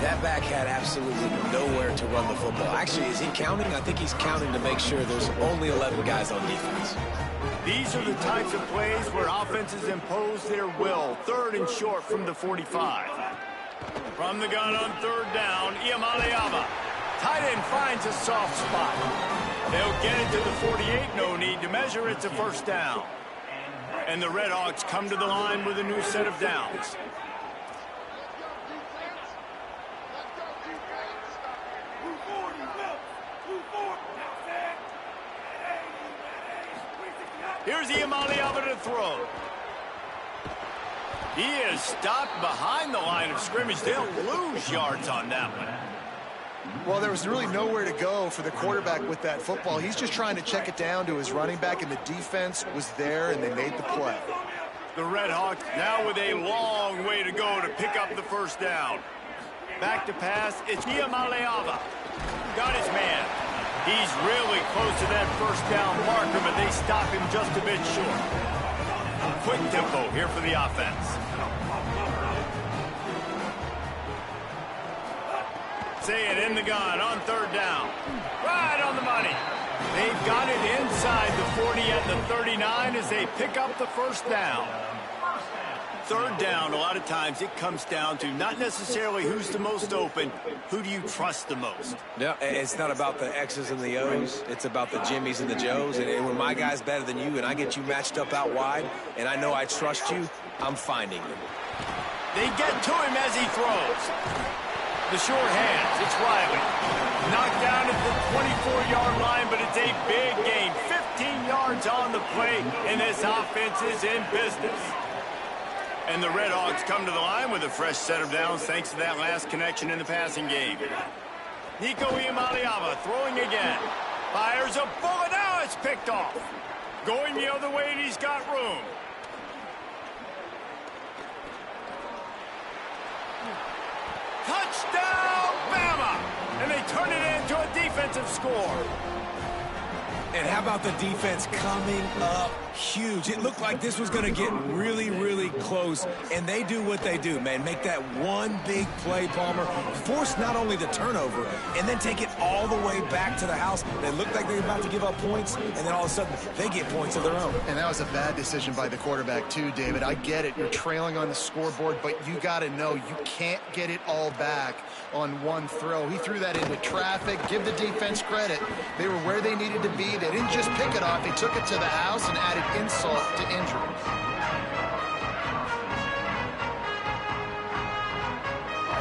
That back had absolutely nowhere to run the football. Actually, is he counting? I think he's counting to make sure there's only 11 guys on defense. These are the types of plays where offenses impose their will. Third and short from the 45. From the gun on third down, Iamaleava. Tight end finds a soft spot. They'll get it to the 48. No need to measure. It's a first down. And the Red Hawks come to the line with a new set of downs. Here's Iamaleava to throw. He is stopped behind the line of scrimmage. They'll lose yards on that one. Well, there was really nowhere to go for the quarterback with that football. He's just trying to check it down to his running back, and the defense was there, and they made the play. The Red Hawks now with a long way to go to pick up the first down. Back to pass, it's Iamaleava. Got his man. He's really close to that first down marker, but they stop him just a bit short. Quick tempo here for the offense. Say it in the gun on third down. Right on the money. They've got it inside the 40 at the 39 as they pick up the first down. Third down, a lot of times it comes down to not necessarily who's the most open, who do you trust the most? Yeah, it's not about the X's and the O's. It's about the Jimmies and the Joes. And when my guy's better than you and I get you matched up out wide and I know I trust you, I'm finding you. They get to him as he throws. The short hands, it's Riley. Knocked down at the 24-yard line, but it's a big gain. 15 yards on the play, and this offense is in business. And the Red Hawks come to the line with a fresh set of downs thanks to that last connection in the passing game. Nico Iamaleava throwing again. Fires a bullet. Now it's picked off. Going the other way, and he's got room. Touchdown, Bama! And they turn it into a defensive score. And how about the defense coming up huge? It looked like this was going to get really, really close, and they do what they do, man. Make that one big play, Palmer. Force not only the turnover, and then take it all the way back to the house. They looked like they were about to give up points, and then all of a sudden, they get points of their own. And that was a bad decision by the quarterback, too, David. I get it. You're trailing on the scoreboard, but you got to know you can't get it all back on one throw. He threw that into traffic. Give the defense credit. They were where they needed to be. They didn't just pick it off. They took it to the house and added insult to injury.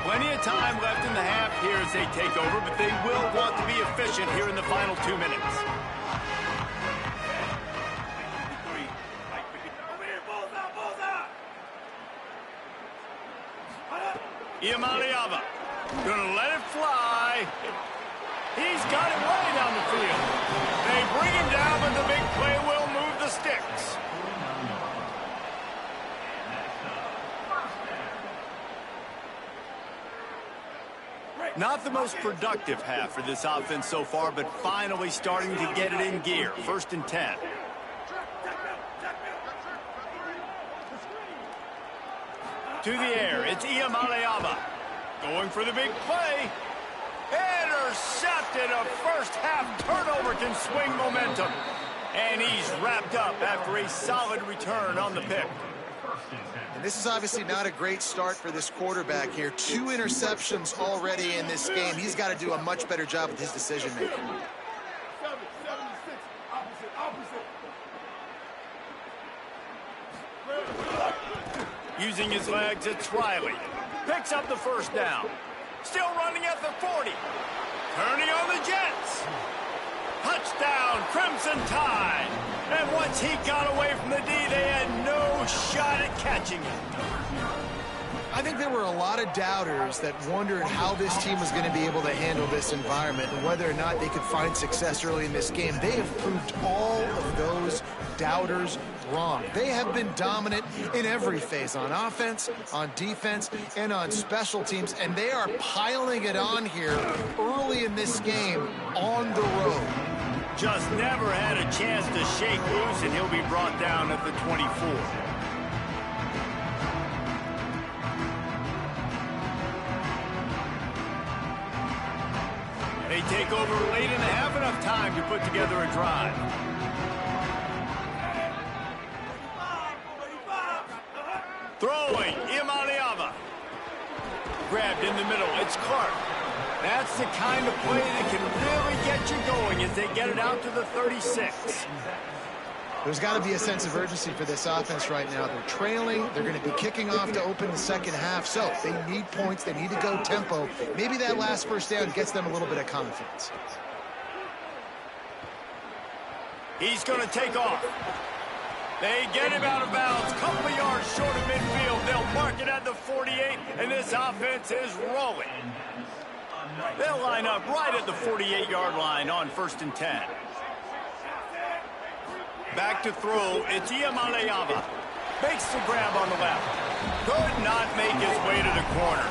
Plenty of time left in the half here as they take over, but they will want to be efficient here in the final 2 minutes. Iamaleava gonna let it fly. He's got it way down the field. They bring him down, but the big play will move the sticks. Not the most productive half for this offense so far, but finally starting to get it in gear. 1st and 10. To the air, it's Iamaleava. Going for the big play. Intercepted. A first-half turnover can swing momentum. And he's wrapped up after a solid return on the pick. And this is obviously not a great start for this quarterback here. 2 interceptions already in this game. He's got to do a much better job with his decision-making. Using his legs, it's Riley. Picks up the first down. Still running at the 40. Turning on the Jets. Touchdown, Crimson Tide. And once he got away from the D, they had no shot at catching him. I think there were a lot of doubters that wondered how this team was going to be able to handle this environment and whether or not they could find success early in this game. They have proved all of those doubters wrong. They have been dominant in every phase, on offense, on defense, and on special teams, and they are piling it on here early in this game on the road. Just never had a chance to shake loose, and he'll be brought down at the 24. They take over late and have enough time to put together a drive. Throwing, Iamaleava. Grabbed in the middle, it's Clark. That's the kind of play that can really get you going as they get it out to the 36. There's got to be a sense of urgency for this offense right now. They're trailing. They're going to be kicking off to open the second half. So they need points. They need to go tempo. Maybe that last first down gets them a little bit of confidence. He's going to take off. They get him out of bounds. Couple of yards short of midfield. They'll mark it at the 48, and this offense is rolling. They'll line up right at the 48-yard line on 1st and 10. Back to throw, it's Iamaleava. Makes the grab on the left. Could not make his way to the corner.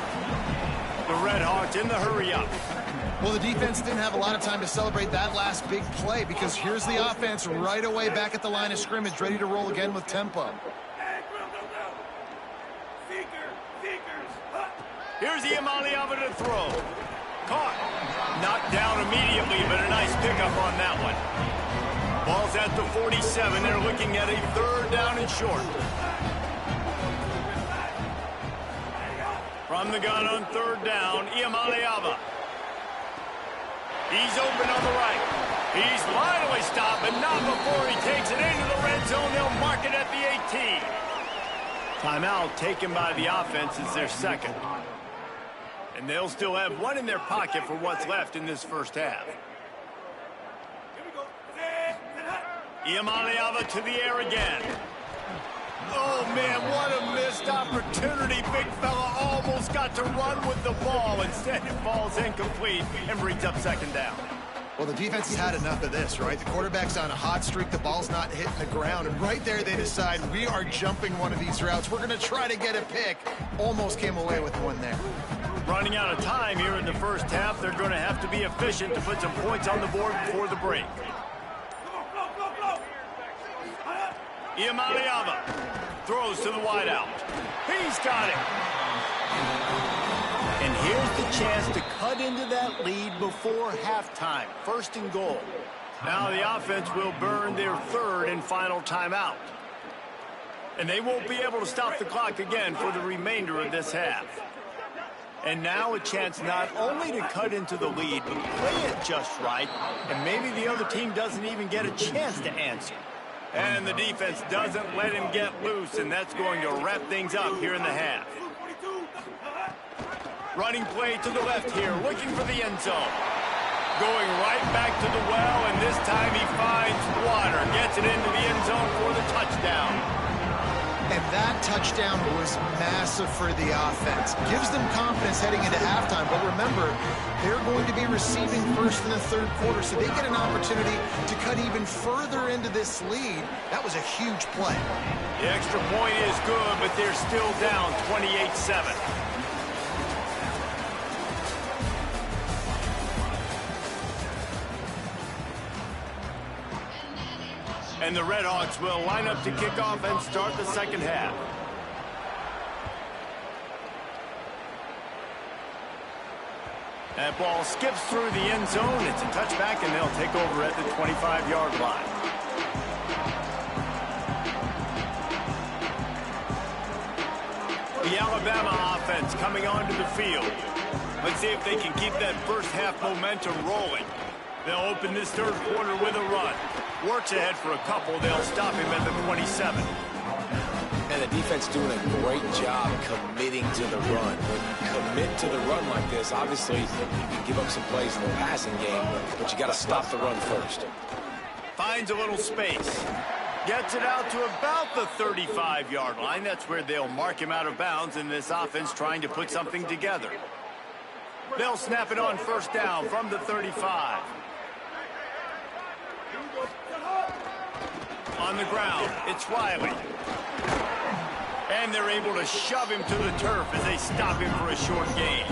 The Red Hawks in the hurry-up. Well, the defense didn't have a lot of time to celebrate that last big play because here's the offense right away back at the line of scrimmage, ready to roll again with tempo. Here's Iamaleava to throw. Caught. Knocked down immediately, but a nice pickup on that one. Ball's at the 47. They're looking at a 3rd down and short. From the gun on third down, Iamaleava. He's open on the right. He's finally stopped, but not before he takes it into the red zone. They'll mark it at the 18. Timeout taken by the offense is their second. And they'll still have one in their pocket for what's left in this first half. Iamaleava to the air again. Oh, man, what a missed opportunity. Big fella almost got to run with the ball. Instead, it falls incomplete and brings up second down. Well, the defense has had enough of this, right? The quarterback's on a hot streak. The ball's not hitting the ground. And right there, they decide, we are jumping one of these routes. We're going to try to get a pick. Almost came away with one there. Running out of time here in the first half. They're going to have to be efficient to put some points on the board before the break. Iamaleava throws to the wideout. He's got it. And here's the chance to cut into that lead before halftime. First and goal. Now the offense will burn their third and final timeout. And they won't be able to stop the clock again for the remainder of this half. And now a chance not only to cut into the lead, but play it just right. And maybe the other team doesn't even get a chance to answer. And the defense doesn't let him get loose, and that's going to wrap things up here in the half. Running play to the left here, looking for the end zone. Going right back to the well, and this time he finds water. Gets it into the end zone for the touchdown. And that touchdown was massive for the offense. Gives them confidence heading into halftime. But remember, they're going to be receiving first in the third quarter, so they get an opportunity to cut even further into this lead. That was a huge play. The extra point is good, but they're still down 28-7. And the Redhawks will line up to kick off and start the second half. That ball skips through the end zone. It's a touchback, and they'll take over at the 25-yard line. The Alabama offense coming onto the field. Let's see if they can keep that first half momentum rolling. They'll open this third quarter with a run. Works ahead for a couple. They'll stop him at the 27. And the defense doing a great job committing to the run. When you commit to the run like this, obviously you can give up some plays in the passing game, but you got to stop the run first. Finds a little space. Gets it out to about the 35-yard line. That's where they'll mark him out of bounds in this offense trying to put something together. They'll snap it on first down from the 35. On the ground, it's Riley. And they're able to shove him to the turf as they stop him for a short gain.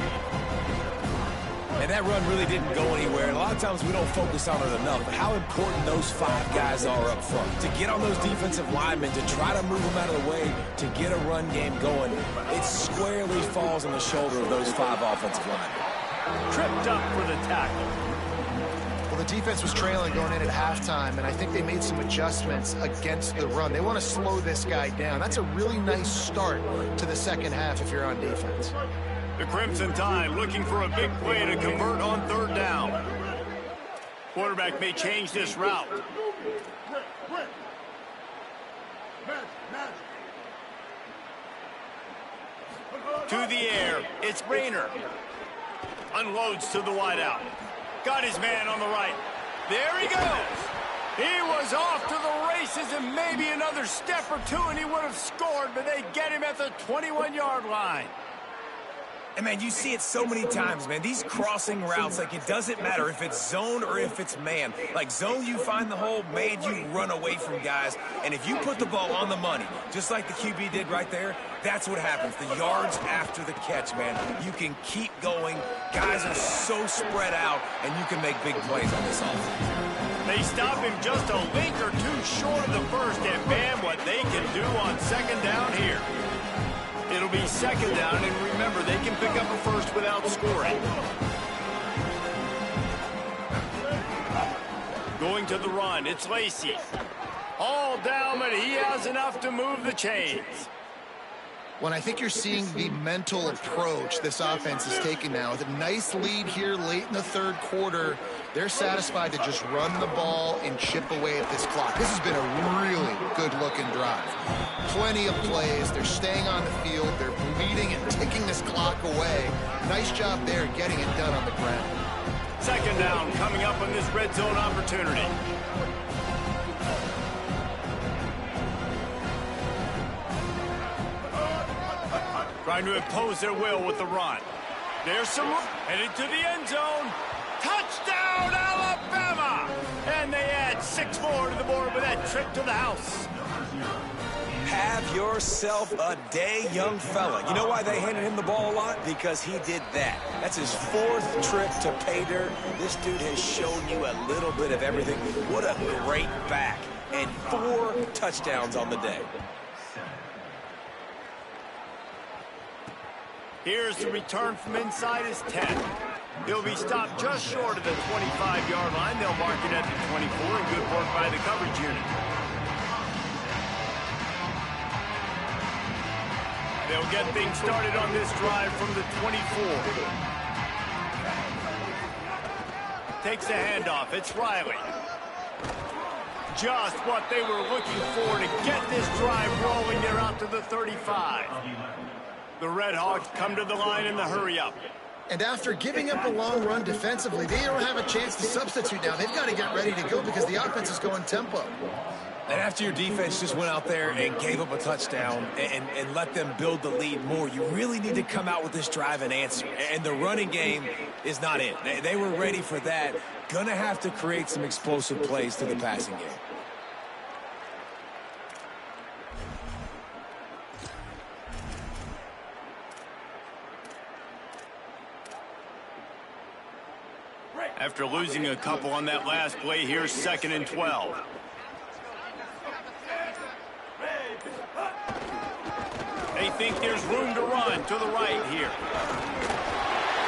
And that run really didn't go anywhere. And a lot of times we don't focus on it enough, but how important those five guys are up front. To get on those defensive linemen, to try to move them out of the way, to get a run game going, it squarely falls on the shoulder of those five offensive linemen. Tripped up for the tackle. Well, the defense was trailing going in at halftime, and I think they made some adjustments against the run. They want to slow this guy down. That's a really nice start to the second half if you're on defense. The Crimson Tide looking for a big play to convert on third down. Quarterback may change this route. To the air, it's Rayner. Unloads to the wideout. Got his man on the right. There he goes. He was off to the races, and maybe another step or two and he would have scored, but they get him at the 21-yard line. And, man, you see it so many times, man. These crossing routes, like, it doesn't matter if it's zone or if it's man. Like, zone, you find the hole. Man, you run away from guys. And if you put the ball on the money, just like the QB did right there, that's what happens. The yards after the catch, man. You can keep going. Guys are so spread out, and you can make big plays on this offense. They stop him just a link or two short of the first, and man, what they can do on second down here. It'll be second down, and remember, they can pick up a first without scoring. Going to the run, it's Lacey. All down, but he has enough to move the chains. When I think you're seeing the mental approach this offense is taking now. With a nice lead here late in the third quarter, they're satisfied to just run the ball and chip away at this clock. This has been a really good-looking drive. Plenty of plays. They're staying on the field. They're bleeding and ticking this clock away. Nice job there getting it done on the ground. Second down coming up on this red zone opportunity. Trying to impose their will with the run. There's some headed to the end zone. Touchdown, Alabama! And they add 6 more to the board with that trip to the house. Have yourself a day, young fella. You know why they handed him the ball a lot? Because he did that. That's his 4th trip to pay dirt. This dude has shown you a little bit of everything. What a great back. And 4 touchdowns on the day. Here's the return from inside his 10. He'll be stopped just short of the 25-yard line. They'll mark it at the 24, and good work by the coverage unit. They'll get things started on this drive from the 24. Takes a handoff. It's Riley. Just what they were looking for to get this drive rolling. They're out to the 35. The Red Hawks come to the line in the hurry-up. And after giving up a long run defensively, they don't have a chance to substitute now. They've got to get ready to go because the offense is going tempo. And after your defense just went out there and gave up a touchdown and let them build the lead more, you really need to come out with this drive and answer. And the running game is not it. They were ready for that. Gonna have to create some explosive plays to the passing game. After losing a couple on that last play, here's 2nd and 12. They think there's room to run to the right here.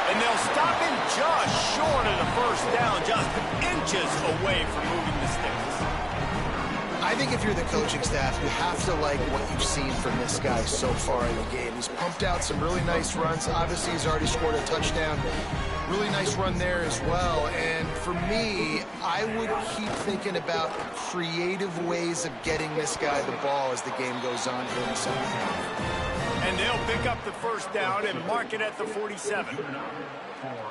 And they'll stop him just short of the first down, just inches away from moving the sticks. I think if you're the coaching staff, you have to like what you've seen from this guy so far in the game. He's pumped out some really nice runs. Obviously, he's already scored a touchdown. Really nice run there as well. And for me, I would keep thinking about creative ways of getting this guy the ball as the game goes on here in the second half. And they'll pick up the first down and mark it at the 47.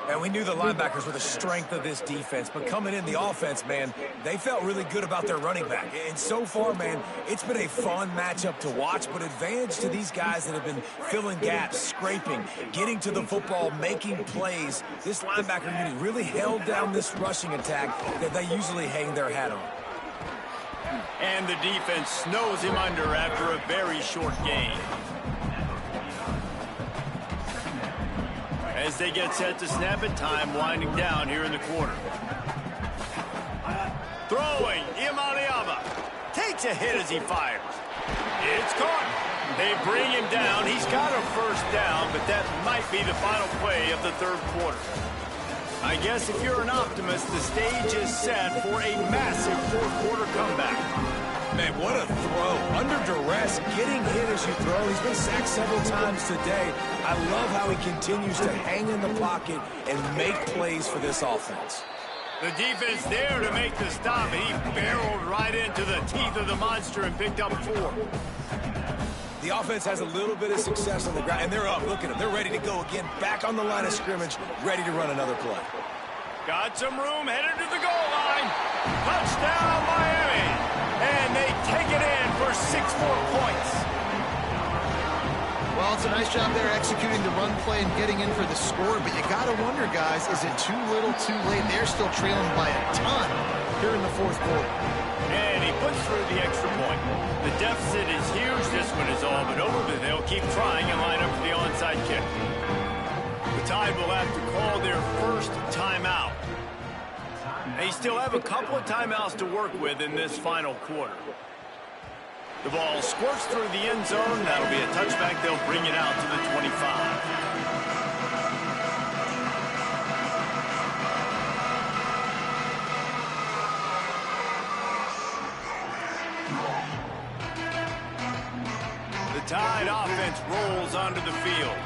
And we knew the linebackers were the strength of this defense, but coming in the offense, man, they felt really good about their running back. And so far, man, it's been a fun matchup to watch, but advantage to these guys that have been filling gaps, scraping, getting to the football, making plays. This linebacker unit really held down this rushing attack that they usually hang their hat on. And the defense snows him under after a very short gain. As they get set to snap it, time winding down here in the quarter. Throwing, Imaliava takes a hit as he fires. It's caught. They bring him down. He's got a first down, but that might be the final play of the third quarter. I guess if you're an optimist, the stage is set for a massive fourth quarter comeback. Man, what a throw. Under duress, getting hit as you throw. He's been sacked several times today. I love how he continues to hang in the pocket and make plays for this offense. The defense there to make the stop, and he barreled right into the teeth of the monster and picked up 4. The offense has a little bit of success on the ground, and they're up. Look at them. They're ready to go again. Back on the line of scrimmage, ready to run another play. Got some room, headed to the goal line. Touchdown, Miami. And they take it in for 6 more points. Well, it's a nice job there executing the run play and getting in for the score, but you got to wonder, guys, is it too little, too late? They're still trailing by a ton here in the fourth quarter. And he puts through the extra point. The deficit is huge. This one is all but over, but they'll keep trying and line up for the onside kick. The Tide will have to call their first timeout. They still have a couple of timeouts to work with in this final quarter. The ball squirts through the end zone. That'll be a touchback. They'll bring it out to the 25. Tide offense rolls onto the field.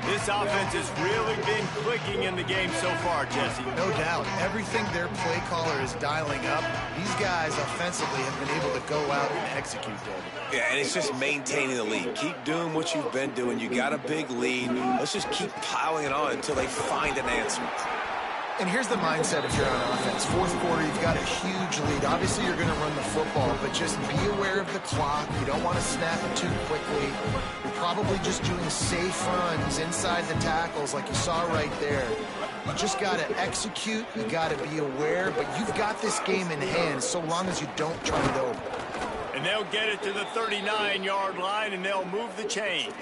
This offense has really been clicking in the game so far, Jesse. No doubt. Everything their play caller is dialing up, these guys offensively have been able to go out and execute, David. Yeah, and it's just maintaining the lead. Keep doing what you've been doing. You got a big lead. Let's just keep piling it on until they find an answer. And here's the mindset if you're on offense. Fourth quarter, you've got a huge lead. Obviously, you're going to run the football, but just be aware of the clock. You don't want to snap it too quickly. You're probably just doing safe runs inside the tackles like you saw right there. You just got to execute. You got to be aware, but you've got this game in hand so long as you don't turn it over. And they'll get it to the 39-yard line, and they'll move the chains.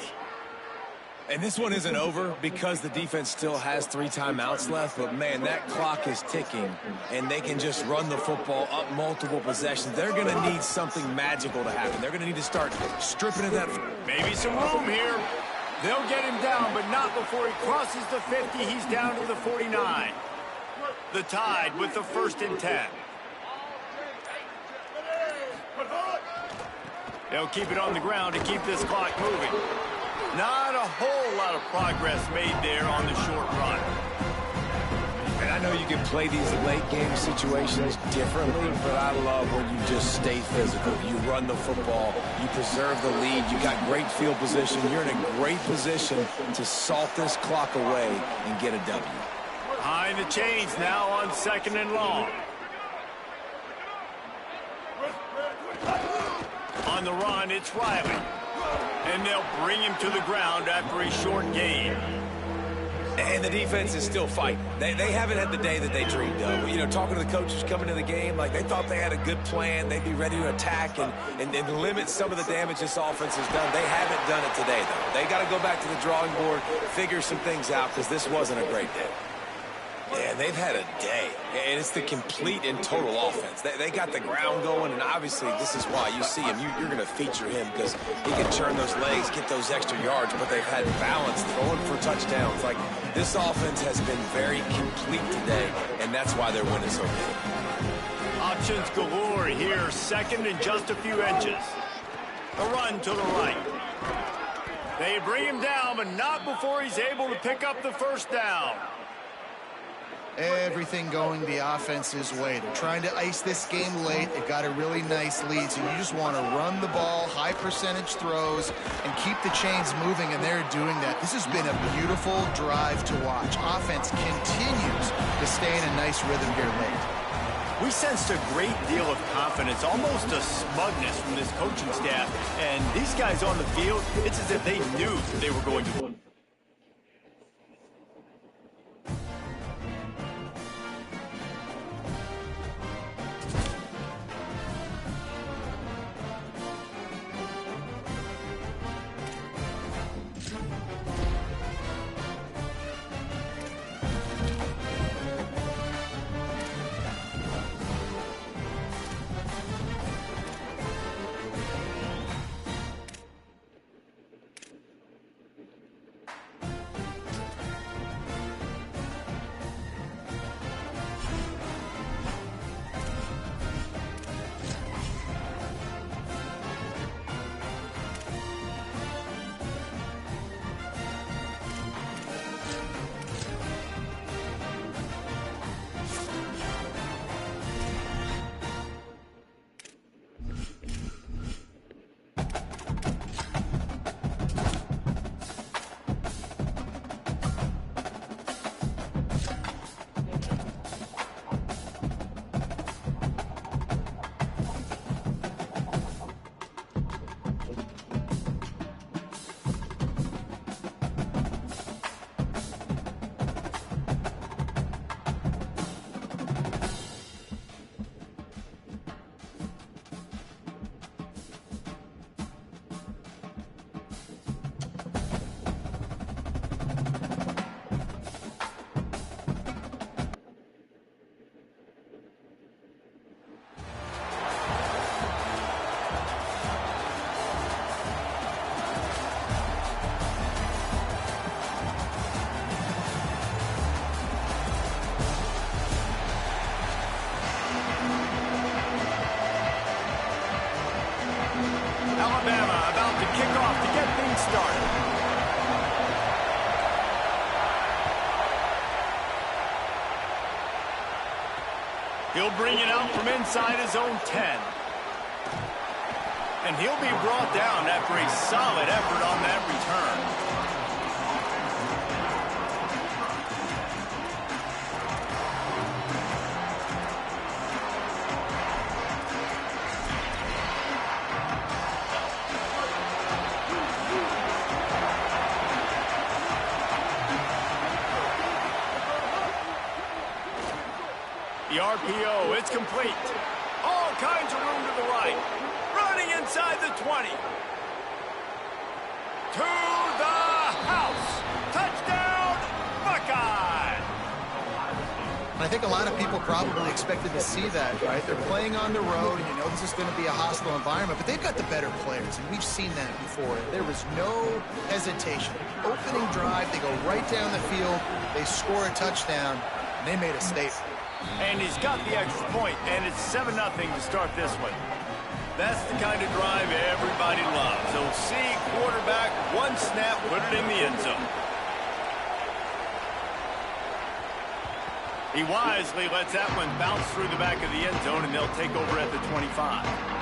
And this one isn't over because the defense still has 3 timeouts left. But, man, that clock is ticking, and they can just run the football up multiple possessions. They're going to need something magical to happen. They're going to need to start stripping at that. Maybe some room here. They'll get him down, but not before he crosses the 50. He's down to the 49. The Tide with the 1st and 10. They'll keep it on the ground to keep this clock moving. Not a whole lot of progress made there on the short run. And I know you can play these late game situations differently, but I love when you just stay physical. You run the football, you preserve the lead, you got great field position, you're in a great position to salt this clock away and get a W. Behind the chains now on 2nd and long. On the run, it's Riley. And they'll bring him to the ground after a short gain. And the defense is still fighting. They haven't had the day that they dreamed of. You know, talking to the coaches coming to the game, like they thought they had a good plan. They'd be ready to attack and limit some of the damage this offense has done. They haven't done it today, though. They got to go back to the drawing board, figure some things out, because this wasn't a great day. Yeah, they've had a day, and it's the complete and total offense. They got the ground going, and obviously this is why you see him. You're going to feature him because he can turn those legs, get those extra yards, but they've had balance, throwing for touchdowns. Like, this offense has been very complete today, and that's why they're winning so good. Options galore here, 2nd and just a few inches. A run to the right. They bring him down, but not before he's able to pick up the 1st down. Everything going the offense's way. They're trying to ice this game late. They've got a really nice lead, so you just want to run the ball, high percentage throws, and keep the chains moving, and they're doing that. This has been a beautiful drive to watch. Offense continues to stay in a nice rhythm here late. We sensed a great deal of confidence, almost a smugness from this coaching staff, and these guys on the field, it's as if they knew they were going to win. He'll bring it out from inside his own 10. And he'll be brought down after a solid effort on that return. The RPO, it's complete. All kinds of room to the right. Running inside the 20. To the house. Touchdown, Buckeye! I think a lot of people probably expected to see that, right? They're playing on the road, and you know this is going to be a hostile environment, but they've got the better players, and we've seen that before. There was no hesitation. Opening drive, they go right down the field, they score a touchdown, and they made a statement. And he's got the extra point, and it's 7-0 to start this one. That's the kind of drive everybody loves. So see quarterback, one snap, put it in the end zone. He wisely lets that one bounce through the back of the end zone, and they'll take over at the 25.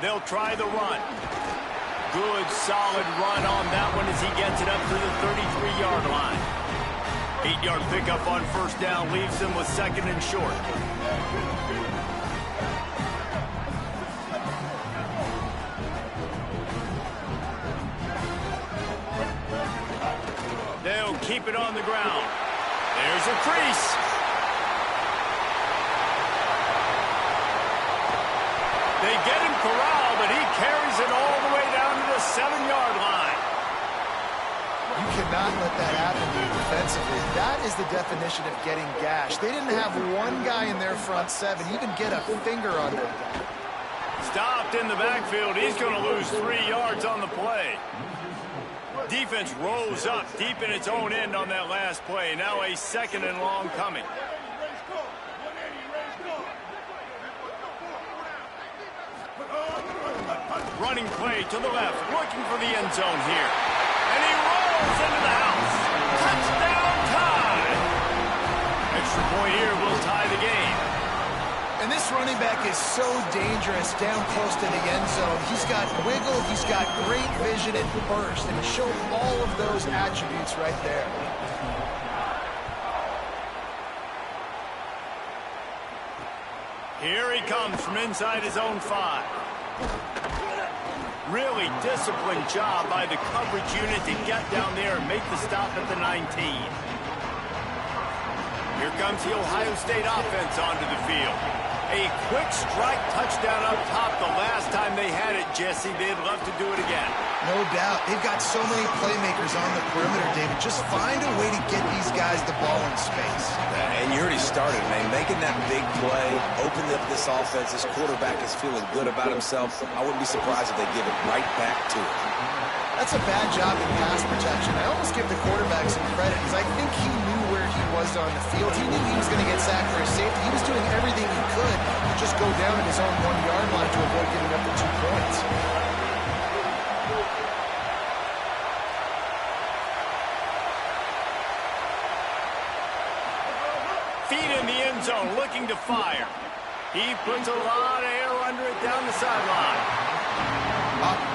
They'll try the run. Good, solid run on that one as he gets it up to the 33-yard line. 8-yard pickup on first down leaves them with second and short. They'll keep it on the ground. There's a crease. They get him corralled, but he carries it all the way down to the 7-yard line. You cannot let that happen to you defensively. That is the definition of getting gashed. They didn't have one guy in their front seven even get a finger on them. Stopped in the backfield. He's going to lose 3 yards on the play. Defense rose up deep in its own end on that last play. Now a second and long coming. Running play to the left, looking for the end zone here. And he rolls into the house. Touchdown tie. Extra point here will tie the game. And this running back is so dangerous down close to the end zone. He's got wiggle, he's got great vision and burst, and he showed all of those attributes right there. Here he comes from inside his own 5. Really disciplined job by the coverage unit to get down there and make the stop at the 19. Here comes the Ohio State offense onto the field. A quick strike touchdown up top the last time they had it, Jesse. They'd love to do it again. No doubt. They've got so many playmakers on the perimeter, David. Just find a way to get these guys the ball in space. And you already started, man. Making that big play, opened up this offense. This quarterback is feeling good about himself. I wouldn't be surprised if they give it right back to him. That's a bad job in pass protection. I almost give the quarterback some credit because I think he knew where he was on the field. He knew he was going to get sacked for a safety. He was doing everything he could to just go down at his own 1-yard line to avoid giving up the 2 points. Feet in the end zone, looking to fire. He puts a lot of air under it down the sideline.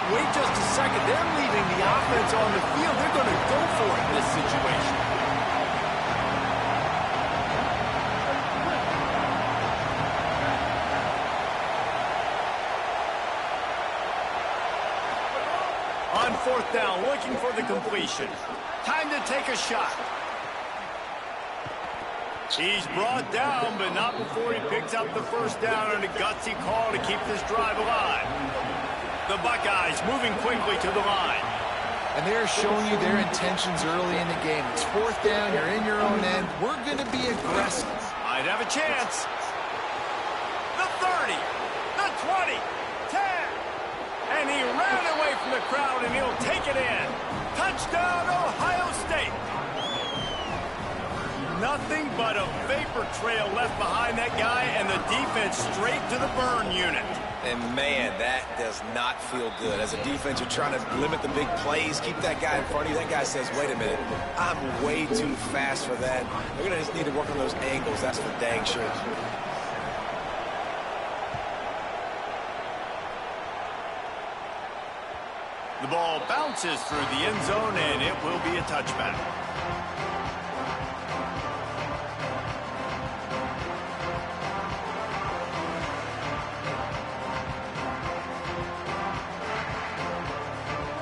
Wait just a second. They're leaving the offense on the field. They're going to go for it in this situation. On fourth down, looking for the completion. Time to take a shot. He's brought down, but not before he picks up the first down on a gutsy call to keep this drive alive. The Buckeyes moving quickly to the line. And they're showing you their intentions early in the game. It's fourth down, you're in your own end. We're going to be aggressive. Might have a chance. The 30, the 20, 10. And he ran away from the crowd, and he'll take it in. Touchdown, Ohio State. Nothing but a vapor trail left behind that guy, and the defense straight to the burn unit. And, man, that does not feel good. As a defense, you're trying to limit the big plays, keep that guy in front of you. That guy says, wait a minute, I'm way too fast for that. They're going to just need to work on those angles. That's for dang sure. The ball bounces through the end zone, and it will be a touchback.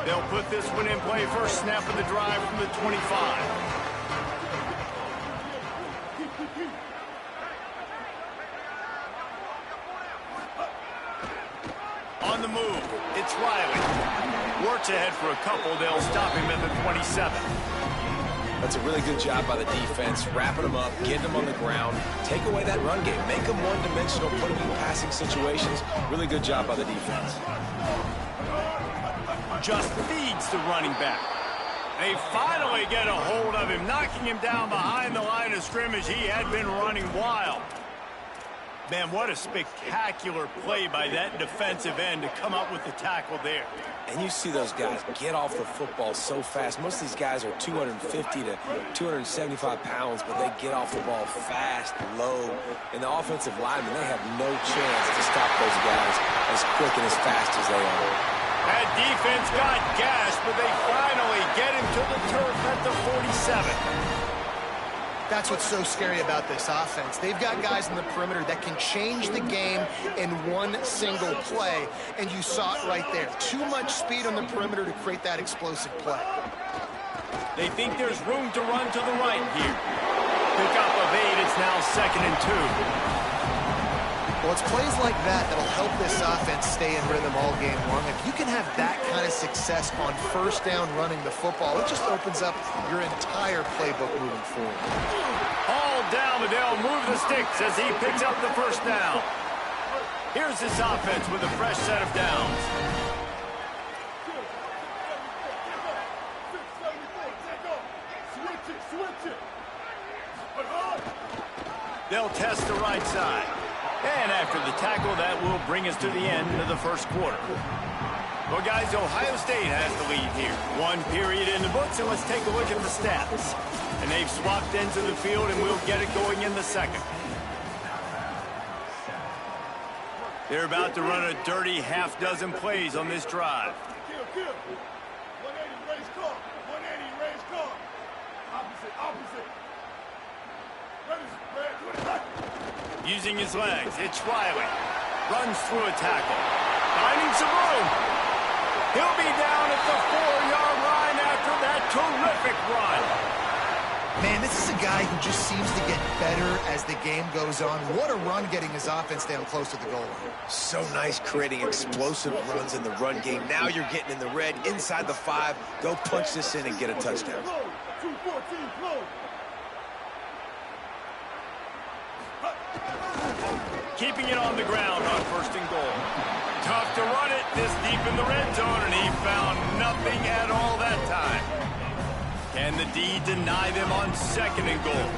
They'll put this one in play. First snap of the drive from the 25. On the move, it's Riley. Works ahead for a couple. They'll stop him at the 27. That's a really good job by the defense, wrapping them up, getting them on the ground, take away that run game, make them one-dimensional, put them in passing situations. Really good job by the defense. Just feeds the running back. They finally get a hold of him, knocking him down behind the line of scrimmage. He had been running wild. Man, what a spectacular play by that defensive end to come up with the tackle there. And you see those guys get off the football so fast. Most of these guys are 250 to 275 pounds, but they get off the ball fast, low. And the offensive linemen, they have no chance to stop those guys as quick and as fast as they are. That defense got gashed, but they finally get him to the turf at the 47. That's what's so scary about this offense. They've got guys in the perimeter that can change the game in one single play, and you saw it right there. Too much speed on the perimeter to create that explosive play. They think there's room to run to the right here. Pick up of 8, it's now 2nd and 2. Well, it's plays like that that'll help this offense stay in rhythm all game long. If you can have that kind of success on first down running the football, it just opens up your entire playbook moving forward. All down, but they'll move the sticks as he picks up the first down. Here's this offense with a fresh set of downs. They'll test the right side. And after the tackle, that will bring us to the end of the first quarter. Well, guys, Ohio State has the lead here. 1 period in the books, and let's take a look at the stats. And they've swapped ends of the field, and we'll get it going in the second. They're about to run a dirty half-dozen plays on this drive. 180, raise car. 180, raise car. Opposite. Using his legs, it's Riley. Runs through a tackle. Finding some room. He'll be down at the 4-yard line after that terrific run. Man, this is a guy who just seems to get better as the game goes on. What a run getting his offense down close to the goal line. So nice creating explosive runs in the run game. Now you're getting in the red, inside the 5. Go punch this in and get a touchdown. 214, close. Keeping it on the ground on 1st and goal. Tough to run it this deep in the red zone, and he found nothing at all that time. Can the D deny them on 2nd and goal?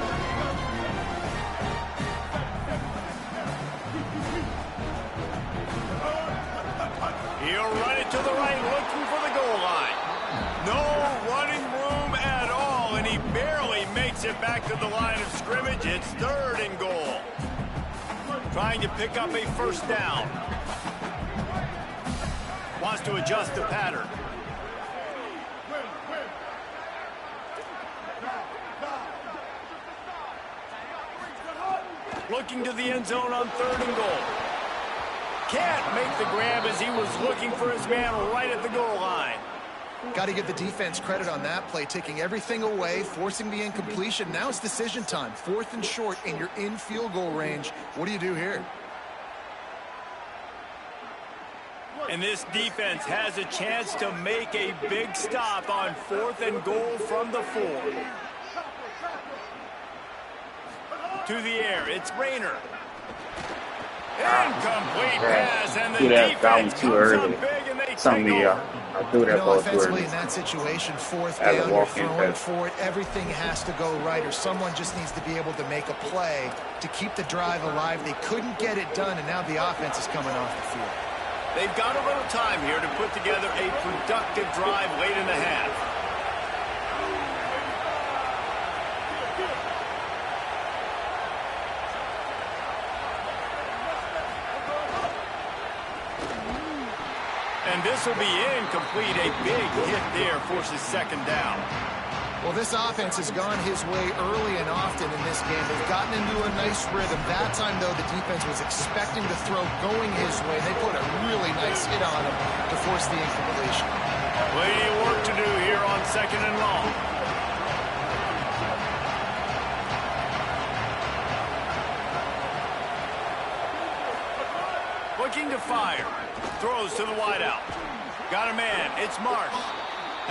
He'll run it to the right, looking for the goal line. No running room at all, and he barely makes it back to the line of scrimmage. It's 3rd and goal. Trying to pick up a first down. Wants to adjust the pattern. Looking to the end zone on 3rd and goal. Can't make the grab as he was looking for his man right at the goal line. Got to give the defense credit on that play, taking everything away, forcing the incompletion. Now it's decision time. 4th and short, and you're in field goal range. What do you do here? And this defense has a chance to make a big stop on 4th and goal from the 4. To the air, it's Rayner. Incomplete pass, and the defense comes up big, and they Some of me, I do that both offensively ways. in that situation, fourth As a down, you're walk-in throwing pass. for it. Everything has to go right, or someone just needs to be able to make a play to keep the drive alive. They couldn't get it done, and now the offense is coming off the field. They've got a little time here to put together a productive drive late in the half. And this will be incomplete. A big hit there forces second down. Well, this offense has gone his way early and often in this game. They've gotten into a nice rhythm. That time, though, the defense was expecting the throw going his way. They put a really nice hit on him to force the incompletion. Plenty of work to do here on second and long. Looking to fire. Throws to the wideout. Got a man. It's Marsh.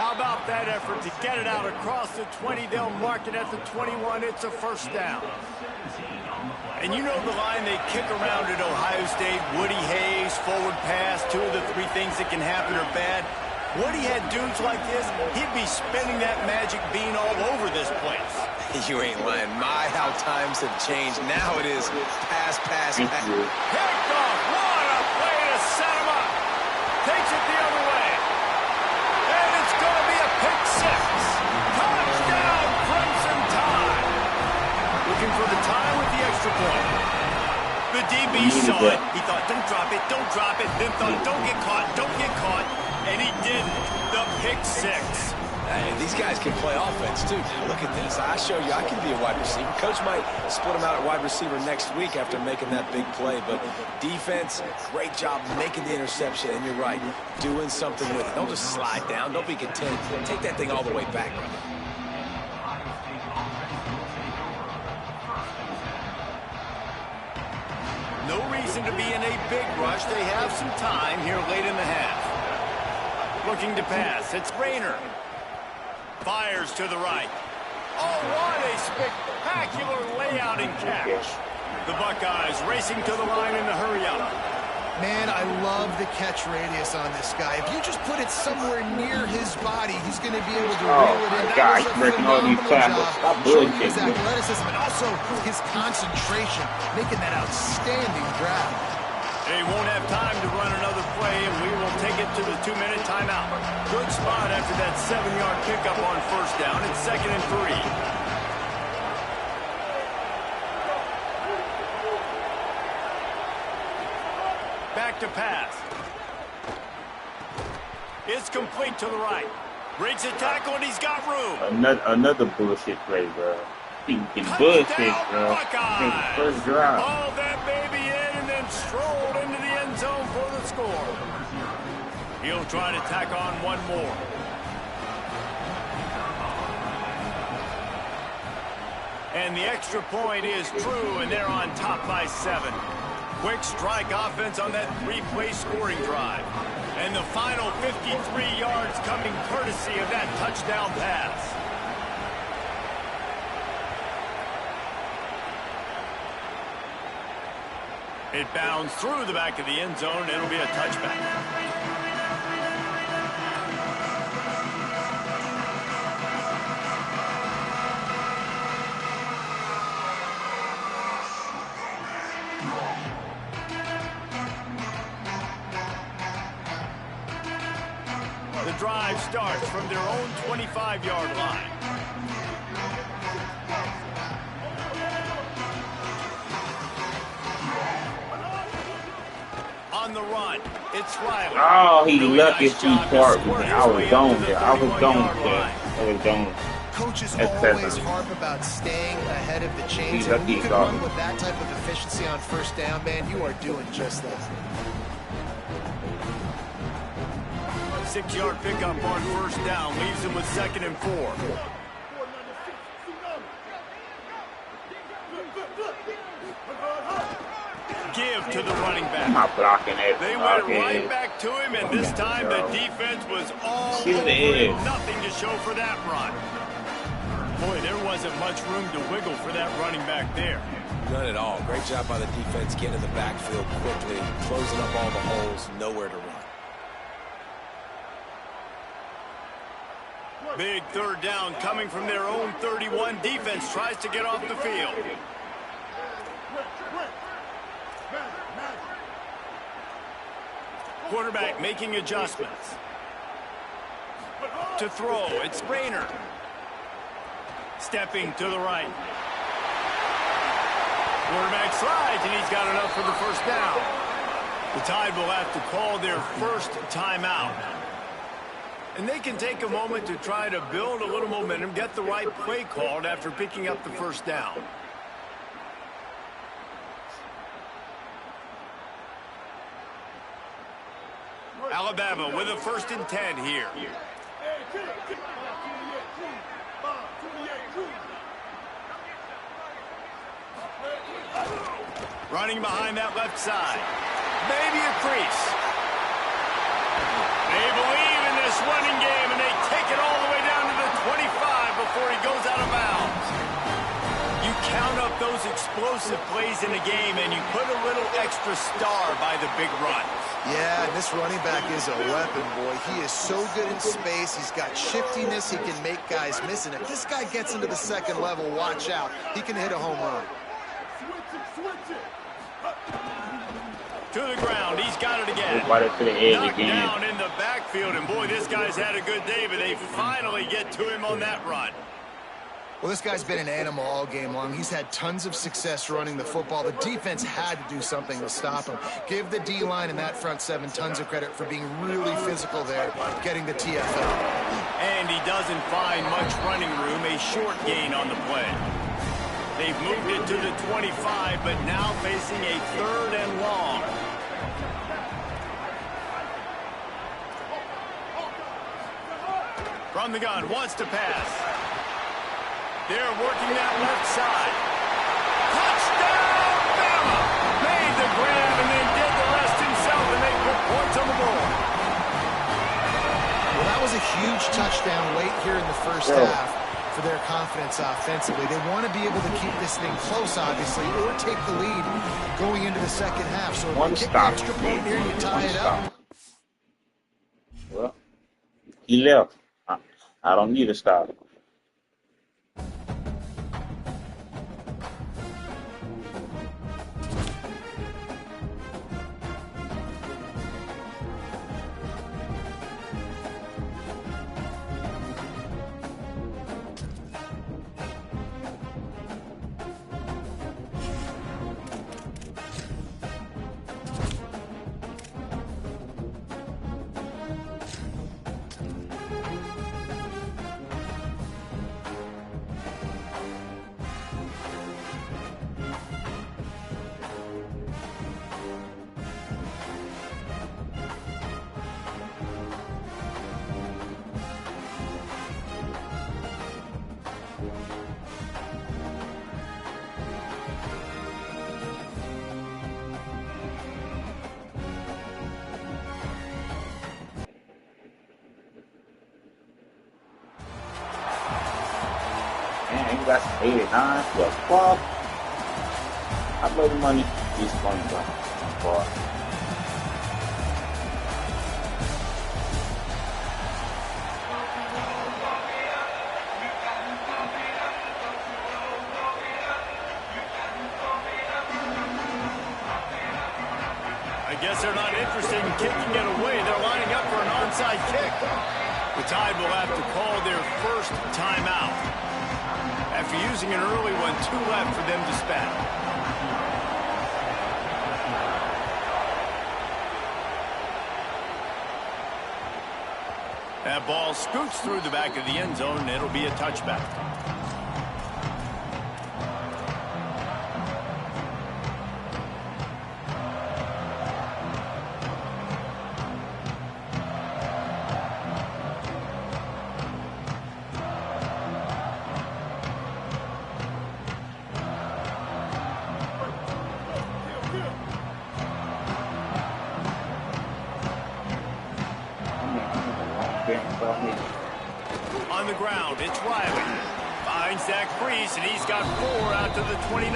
How about that effort to get it out across the 20? They'll mark it at the 21. It's a first down. And you know the line they kick around at Ohio State, Woody Hayes, forward pass, 2 of the 3 things that can happen are bad. Woody had dudes like this, he'd be spinning that magic bean all over this place. You ain't lying. My, how times have changed. Now it is pass, pass, pass. Picked off. What a play to set him up. Takes it the other way. And it's going to be a pick 6. Touchdown, Crimson Tide. Looking for the tie with the extra point. The DB saw it. He thought, don't drop it, don't drop it. Then thought, don't get caught, don't get caught. And he didn't. The pick 6. Hey, these guys can play offense, too. Look at this. I show you I can be a wide receiver. Coach might split him out at wide receiver next week after making that big play. But defense, great job making the interception. And you're right, doing something with it. Don't just slide down. Don't be content. Take that thing all the way back. No reason to be in a big rush. They have some time here late in the half. Looking to pass. It's Rayner. Fires to the right. Oh, what a spectacular layout and catch. The Buckeyes racing to the line in the hurry-up. Man, I love the catch radius on this guy. If you just put it somewhere near his body, he's going to be able to reel it in. God, That was a breaking all these phenomenal tackles. Stop job showing his bullshitting. athleticism and also his concentration, making that outstanding grab. They won't have time to run another play, and we will take it to the 2-minute timeout. Good spot after that 7-yard pickup on first down. It's 2nd and 3. Back to pass. It's complete to the right. Breaks a tackle, and he's got room. Another bullshit play, bro. Thinking bullshit, bro. Buckeyes. First drive. Hauled that baby in and then strolled into the end zone for the score. He'll try to tack on one more. And the extra point is true, and they're on top by 7. Quick strike offense on that 3-play scoring drive. And the final 53 yards coming courtesy of that touchdown pass. It bounds through the back of the end zone. It'll be a touchback. The drive starts from their own 25-yard line. On the run, it's Riley. Oh, he Really lucky nice too job to far. squirt his I was way gone up to the there. I was gone 31-yard there. line. I was gone. Coaches That's always definitely. harp about staying ahead of the chains. He's And when you lucky can he run got with that type of efficiency on first down, man, you are doing just that. 6-yard pickup on first down leaves him with 2nd and 4. Give to the running I'm back. not blocking it. They went right back to him, and this time the defense was all See over the it. edge. Nothing to show for that run. Boy, there wasn't much room to wiggle for that running back there. None at all. Great job by the defense getting in the backfield quickly, closing up all the holes, nowhere to run. Big third down coming from their own 31. Defense tries to get off the field. Quarterback making adjustments. To throw, it's Rayner. Stepping to the right. Quarterback slides, and he's got enough for the first down. The Tide will have to call their first timeout. And they can take a moment to try to build a little momentum, get the right play called after picking up the first down. Alabama with a 1st and 10 here. Running behind that left side. Maybe a crease. They believe in this running game, and they take it all the way down to the 25 before he goes out of bounds. You count up those explosive plays in a game, and you put a little extra star by the big run. Yeah, and this running back is a weapon, boy. He is so good in space. He's got shiftiness. He can make guys miss. And if this guy gets into the second level, watch out. He can hit a home run. To the ground, he's got it again. Right up to the edge Knocked again. down in the backfield, and boy, this guy's had a good day, but they finally get to him on that run. Well, this guy's been an animal all game long. He's had tons of success running the football. The defense had to do something to stop him. Give the D-line and that front seven tons of credit for being really physical there, getting the TFL. And he doesn't find much running room, a short gain on the play. They've moved it to the 25, but now facing a 3rd and long. From the gun, wants to pass. They're working that left side. Touchdown, Bama! Made the grab and then did the rest himself, and they put points on the board. Well, that was a huge touchdown late here in the first half for their confidence offensively. They want to be able to keep this thing close, obviously, or take the lead going into the second half. So if you get the extra point here, you tie it up. Well, he left. I don't need a stop. That's 89. Well, fuck. How much money these funds are for? I guess they're not interested in kicking it away. They're lining up for an onside kick. The Tide will have to call their first timeout. After using an early one, 2 left for them to spend. That ball scoots through the back of the end zone, and it'll be a touchback. On the ground, it's Riley. Finds that crease, and he's got 4 out to the 29.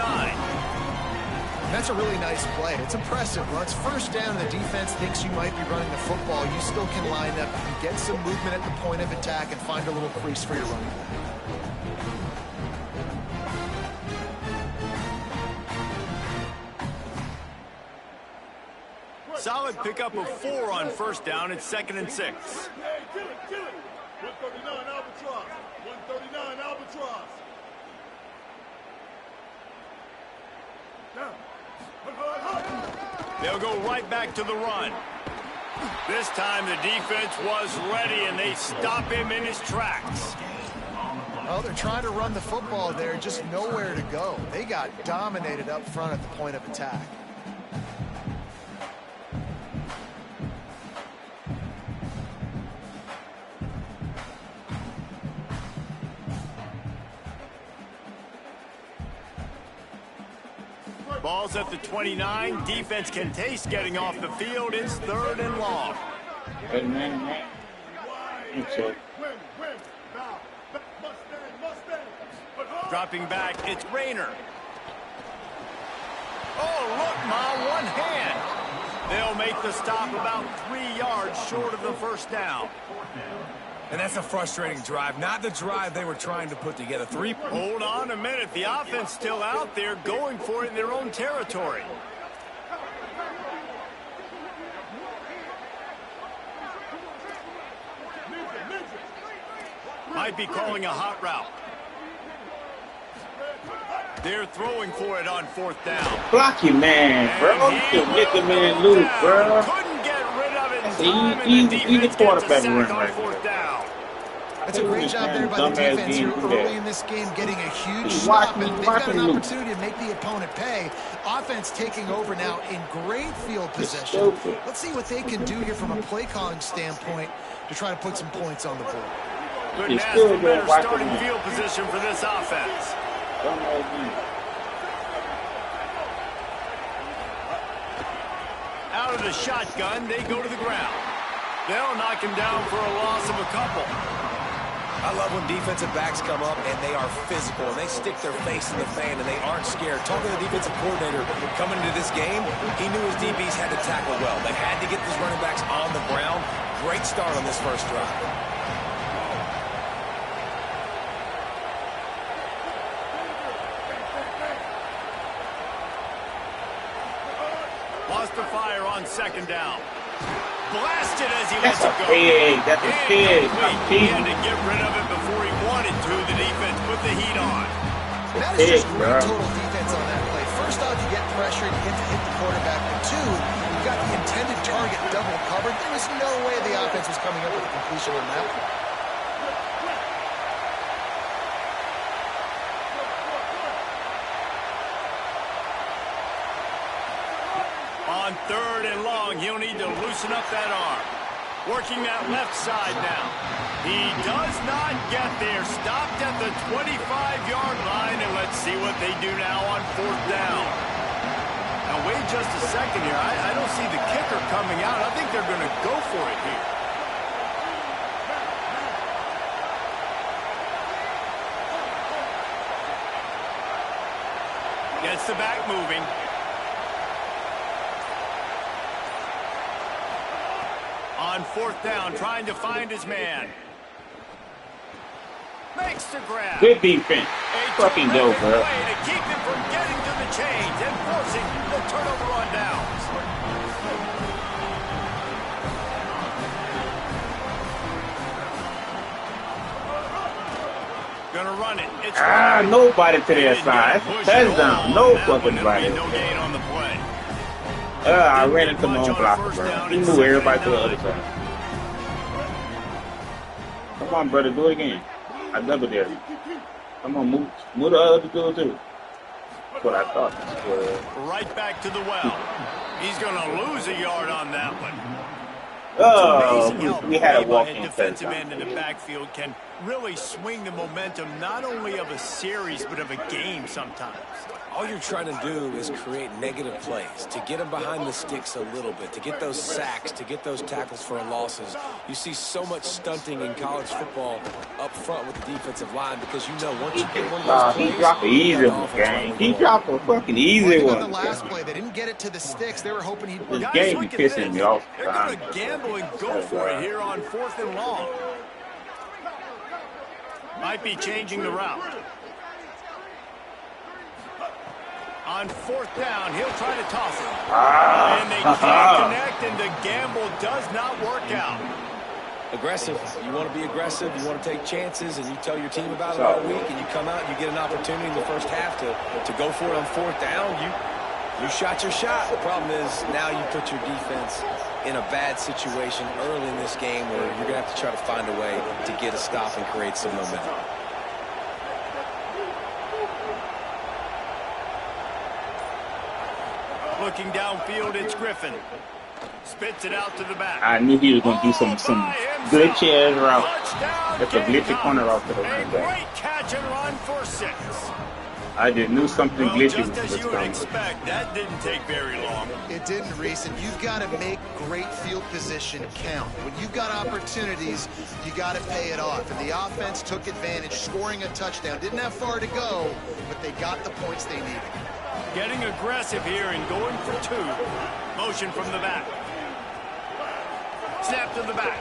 That's a really nice play. It's impressive. Well, it's first down, and the defense thinks you might be running the football. You still can line up, you can get some movement at the point of attack, and find a little crease for your running back. Solid pickup of 4 on first down. It's 2nd and 6. Hey, kill it, kill it. 139 Albatross. 139 Albatross. Down. They'll go right back to the run. This time the defense was ready, and they stop him in his tracks. Well, they're trying to run the football there, just nowhere to go. They got dominated up front at the point of attack. Ball's at the 29. Defense can taste getting off the field. It's 3rd and long. Hey, man. Okay. Dropping back, it's Rayner. Oh, look, Ma, one hand. They'll make the stop about 3 yards short of the first down. And that's a frustrating drive. Not the drive they were trying to put together. Hold on a minute. The offense still out there going for it in their own territory. Might be calling a hot route. They're throwing for it on 4th down. Block your man, bro. You can get the man loose, bro. Couldn't get rid of it in See, time, and the he's defense quarterback gets a sack run on right 4th down. That's a great job there by the defense here early in this game, getting a huge stop, and they've got an opportunity to make the opponent pay. Offense taking over now in great field possession. Let's see what they can do here from a play calling standpoint to try to put some points on the board. Couldn't ask for better starting field position for this offense. Out of the shotgun, they go to the ground. They'll knock him down for a loss of a couple. I love when defensive backs come up and they are physical and they stick their face in the fan and they aren't scared. Talking to the defensive coordinator coming into this game, he knew his DBs had to tackle well. They had to get these running backs on the ground. Great start on this first drive. Lost the fire on 2nd down. Blasted as he lets it go. That's a pig. He had to get rid of it before he wanted to. The defense put the heat on. That is just great total defense on that play. First off, you get pressure, you get to hit the quarterback. But 2, you got the intended target double covered. There was no way the offense was coming up with a completion on that one. On 3rd and long, he'll need to loosen up that arm. Working that left side now. He does not get there. Stopped at the 25-yard line, and let's see what they do now on 4th down. Now, wait just a second here. I don't see the kicker coming out. I think they're going to go for it here. Gets the back moving. On 4th down, trying to find his man. Makes the grab. Good defense. Fucking dope, bro. Way to keep him from getting to the chains and forcing the turnover on downs. Gonna run it. It's nobody to their side. Touchdown. No fucking body. No gain on the play. I ran into my own blocker, bro. He moved everybody to the other side. Come on, brother. Do it again. I double dare you. Come on, move the other dude, too. That's what I thought. Right back to the well. He's going to lose a yard on that one. We had a walking defensive end in the backfield can really swing the momentum not only of a series but of a game sometimes. all you're trying to do is create negative plays, to get them behind the sticks a little bit, to get those sacks, to get those tackles for losses. You see so much stunting in college football up front with the defensive line because you know once you get one of those plays, he dropped an easy one, gang. He dropped a fucking easy On one. the last play, they didn't get it to the sticks. They were hoping he'd... This game be pissing me off. They're going to gamble and go for it here on 4th and long. Might be changing the route. On 4th down, he'll try to toss it. And they can't connect, and the gamble does not work out. Aggressive. You want to be aggressive. You want to take chances, and you tell your team about it all week, and you come out and you get an opportunity in the first half to go for it on 4th down. You shot your shot. The problem is now you put your defense in a bad situation early in this game where you're going to have to try to find a way to get a stop and create some momentum. Looking downfield, it's Griffin. Spits it out to the back. I knew he was going to do some glitchy ass route. That's a glitchy corner route to the running back. Great catch and run for 6. I just knew something glitchy Just was as you would coming. expect, that didn't take very long. It didn't, Reese, and you've got to make great field position count. When you've got opportunities, you got to pay it off. And the offense took advantage, scoring a touchdown. Didn't have far to go, but they got the points they needed. Getting aggressive here and going for 2. Motion from the back. Snap to the back.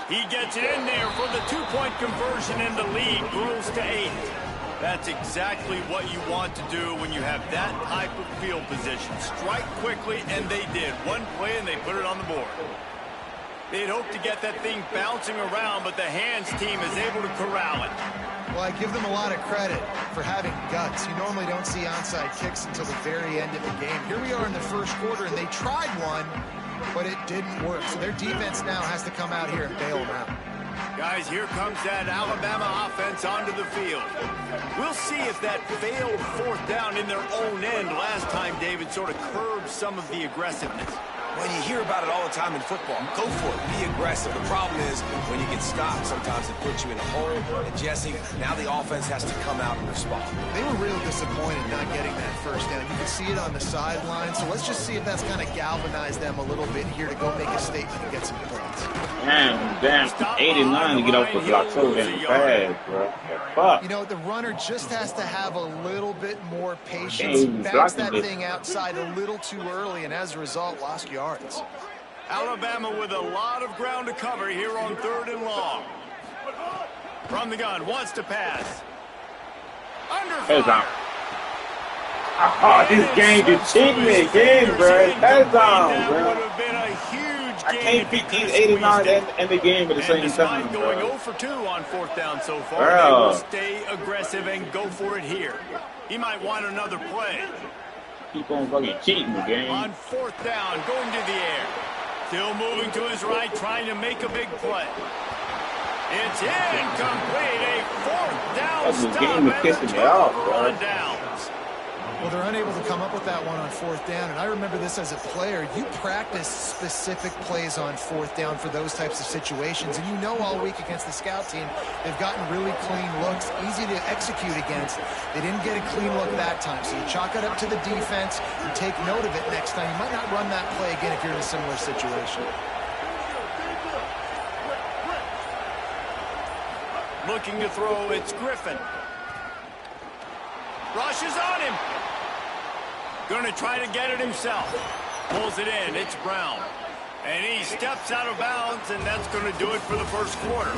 He gets it in there for the 2-point conversion, and the lead grows to 8. That's exactly what you want to do when you have that type of field position. Strike quickly, and they did. One play, and they put it on the board. They'd hoped to get that thing bouncing around, but the hands team is able to corral it. Well, I give them a lot of credit for having guts. You normally don't see onside kicks until the very end of the game. Here we are in the first quarter, and they tried one, but it didn't work. So their defense now has to come out here and bail them out. Guys, here comes that Alabama offense onto the field. We'll see if that failed 4th down in their own end last time David sort of curbed some of the aggressiveness. Well, you hear about it all the time in football. Go for it. Be aggressive. The problem is when you get stopped, sometimes it puts you in a hole. And, Jesse, now the offense has to come out and respond. They were real disappointed not getting that first down. You can see it on the sideline. So let's just see if that's kind of galvanized them a little bit here to go make a statement and get some points. Damn, 89 to get off the block so damn fast, bro. Fuck. You know, the runner just has to have a little bit more patience. Bounce that thing outside a little too early, and as a result, lost yards. Alabama with a lot of ground to cover here on 3rd and long. From the gun, wants to pass. Under fire. Oh, this game just cheating me again, bro. That's on, bro. Would have been a huge I can't beat these 89 and the game at the same time, bro. Going 0 for 2 on 4th down so far, Bro. they will stay aggressive and go for it here. He might want another play. Keep on fucking cheating the game. On 4th down, going to the air. Still moving to his right, trying to make a big play. It's incomplete. A 4th down That's the stop. game is pissing me off, bro. On downs. Well, they're unable to come up with that one on 4th down, and I remember this as a player. You practice specific plays on 4th down for those types of situations, and you know all week against the scout team, they've gotten really clean looks, easy to execute against. They didn't get a clean look that time, so you chalk it up to the defense and take note of it next time. You might not run that play again if you're in a similar situation. Looking to throw, it's Griffin. Rushes on him. Going to try to get it himself. Pulls it in. It's Brown. And he steps out of bounds, and that's going to do it for the first quarter.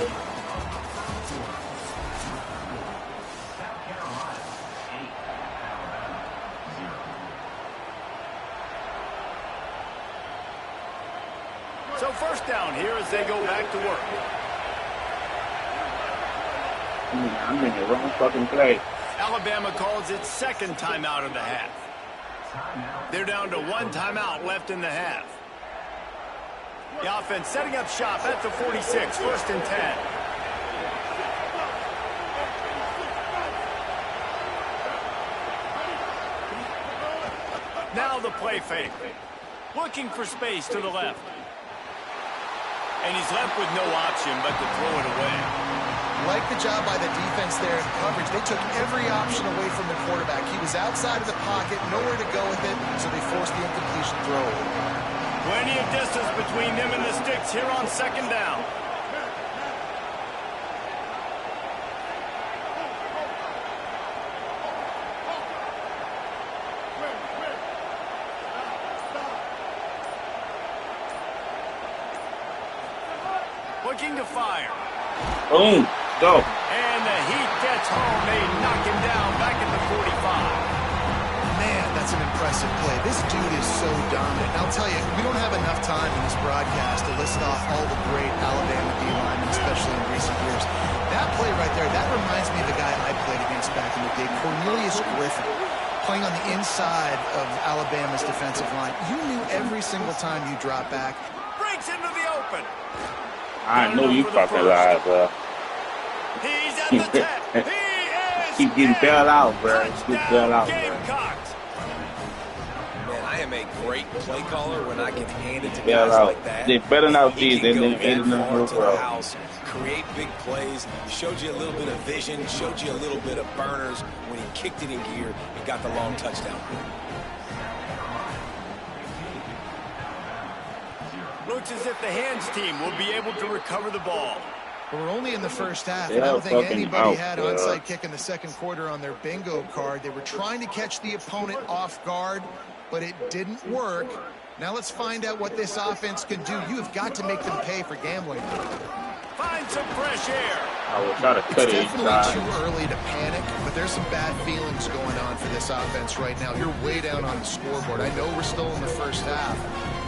So 1st down here as they go back to work. I'm in the wrong fucking place. Alabama calls its 2nd timeout of the half. They're down to 1 timeout left in the half. The offense setting up shop at the 46, 1st and 10. Now the play fake. Looking for space to the left. And he's left with no option but to throw it away. Like the job by the defense there in coverage. They took every option away from the quarterback. He was was outside of the pocket, nowhere to go with it, so they forced the incompletion throw. Plenty of distance between them and the sticks here on second down. Looking to fire. Boom. Go. And the heat gets home. They knock him down back at the 45. Man, that's an impressive play. This dude is so dominant. And I'll tell you, we don't have enough time in this broadcast to list off all the great Alabama D-linemen, especially in recent years. That play right there, that reminds me of the guy I played against back in the day, Cornelius Griffin, playing on the inside of Alabama's defensive line. You knew every single time you drop back. Breaks into the open. I know you fucking live, bro. He's at the 10. He is Keep getting bailed out, bro. Keep bailed out, bro. Gamecocks. Man, I am a great play caller when I can hand it to Bail guys out. like that. They better not He be. can They go ain't in that the far move, to the bro. house, create big plays, showed you a little bit of vision, showed you a little bit of burners when he kicked it in gear and got the long touchdown. Looks as if the hands team will be able to recover the ball. We're only in the first half, Yeah, and I don't think fucking anybody out, had bro. onside kick in the second quarter on their bingo card. They were trying to catch the opponent off guard, but it didn't work. Now let's find out what this offense can do. You have got to make them pay for gambling. Find some fresh air. I will try to It's cut it definitely inside. too early to panic, but there's some bad feelings going on for this offense right now. You're way down on the scoreboard. I know we're still in the first half,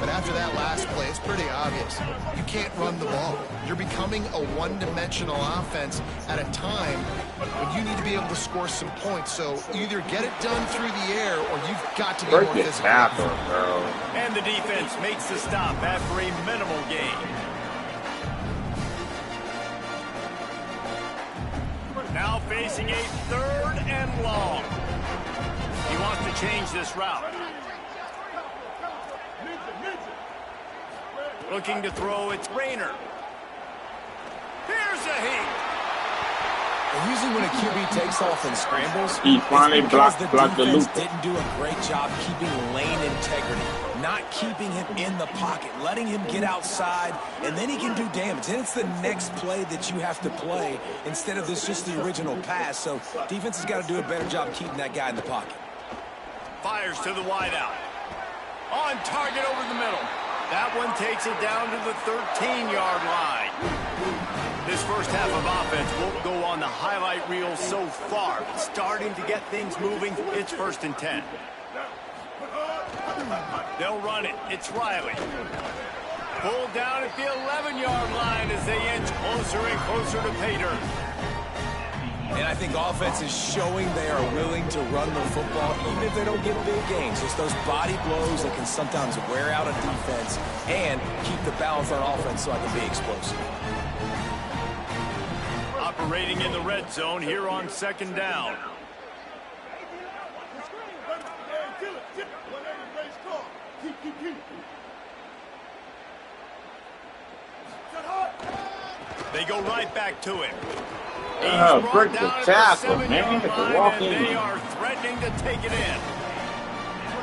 but after that last play, it's pretty obvious. You can't run the ball. You're becoming a one-dimensional offense at a time when you need to be able to score some points. So either get it done through the air or you've got to be Break more the physical. tackle, bro. And the defense makes the stop after a minimal gain. Now facing a 3rd and long. He wants to change this route. Looking to throw, it's Rayner. Here's a heat. And usually when a QB takes off and scrambles, He finally it's because blocked the defense loop. didn't do a great job keeping lane integrity, not keeping him in the pocket, letting him get outside, and then he can do damage. And it's the next play that you have to play instead of this just the original pass. So defense has got to do a better job keeping that guy in the pocket. Fires to the wideout. On target over the middle. That one takes it down to the 13-yard line. This first half of offense won't go on the highlight reel so far. But starting to get things moving. It's 1st and 10. They'll run it. It's Riley. Pulled down at the 11-yard line as they inch closer and closer to pay dirt. And I think offense is showing they are willing to run the football even if they don't get big gains. Just those body blows that can sometimes wear out a defense and keep the balance on offense so I can be explosive. Operating in the red zone here on 2nd down. They go right back to it. He's brought Break the down at tackle, 7-yard man. It's a line, walk and in. they are threatening to take it in.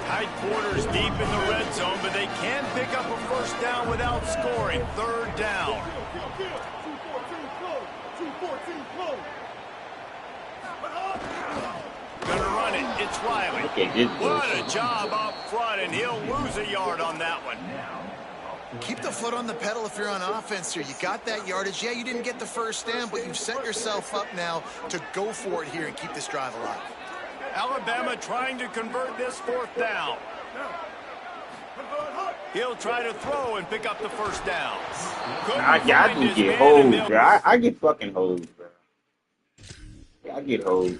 Tight quarters deep in the red zone, but they can pick up a 1st down without scoring. 3rd down. Gonna run it. It's Riley. Look at this What bullshit. a job up front, and he'll lose a yard on that one. Keep the foot on the pedal if you're on offense here. You got that yardage. Yeah, you didn't get the 1st down, but you've set yourself up now to go for it here and keep this drive alive. Alabama trying to convert this 4th down. He'll try to throw and pick up the 1st down. I Couldn't do find his get man, and hosed, they'll- bro. I get fucking hosed, bro. Yeah, I get hosed.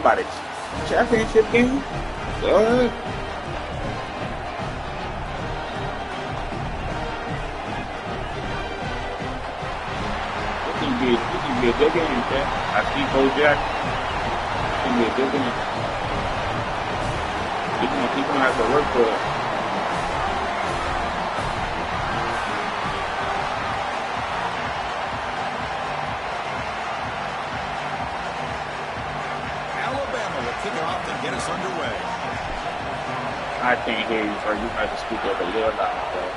talking about a championship game? What? This can be a good game, Chad. I see Bo Jack. This can be a good game. He's gonna have to work for it. Alabama will kick it off and get us underway. I can't hear you, bro. You have to speak up a little louder, bro.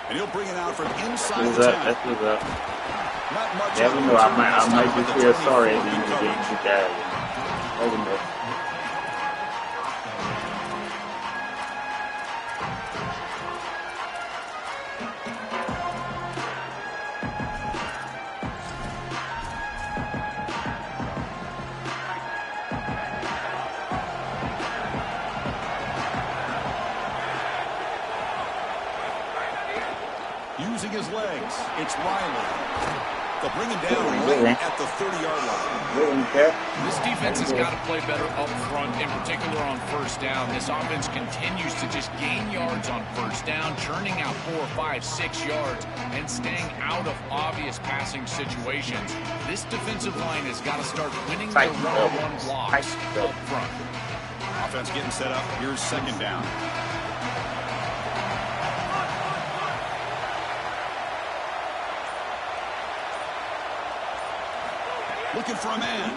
And he'll bring it out from inside What's the up? 10. That's what's up. Not much Yeah, of we a know I return might this time just with the feel sorry at 24 the end of the game coverage. with that. Over there. Using his legs, it's Riley. They'll bring him Good down one, good right one. at the 30-yard line. Good one, Cat. This defense has got to play better up front, in particular on first down. This offense continues to just gain yards on first down, churning out 4, 5, 6 yards, and staying out of obvious passing situations. This defensive line has got to start winning their Tighten one-on-one up. blocks Tighten up. up front. Offense getting set up. Here's second down. Looking for a man.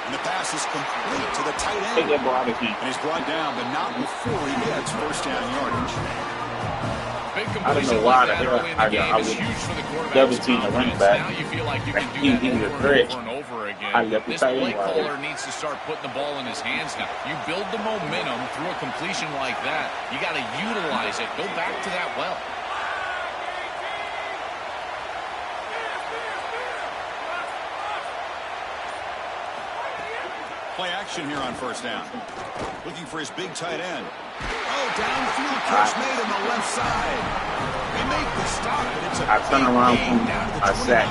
And the pass is complete to the tight Take end. that ball out of here. And he's brought down, but not before he gets first down yardage. Big I don't completion know why like the that hell early in the game I is would huge for the double quarterback's team the running confidence. back. Now you feel like you can do He's that a over threat. and over again. I left the This tight end play wide caller open. needs to start putting the ball in his hands now. You build the momentum through a completion like that. You got to utilize it. Go back to that well. Play action here on first down. Looking for his big tight end. Oh, downfield catch made on the left side. They make the stop, but it's a I turn big around gain from down to the I 29. sack.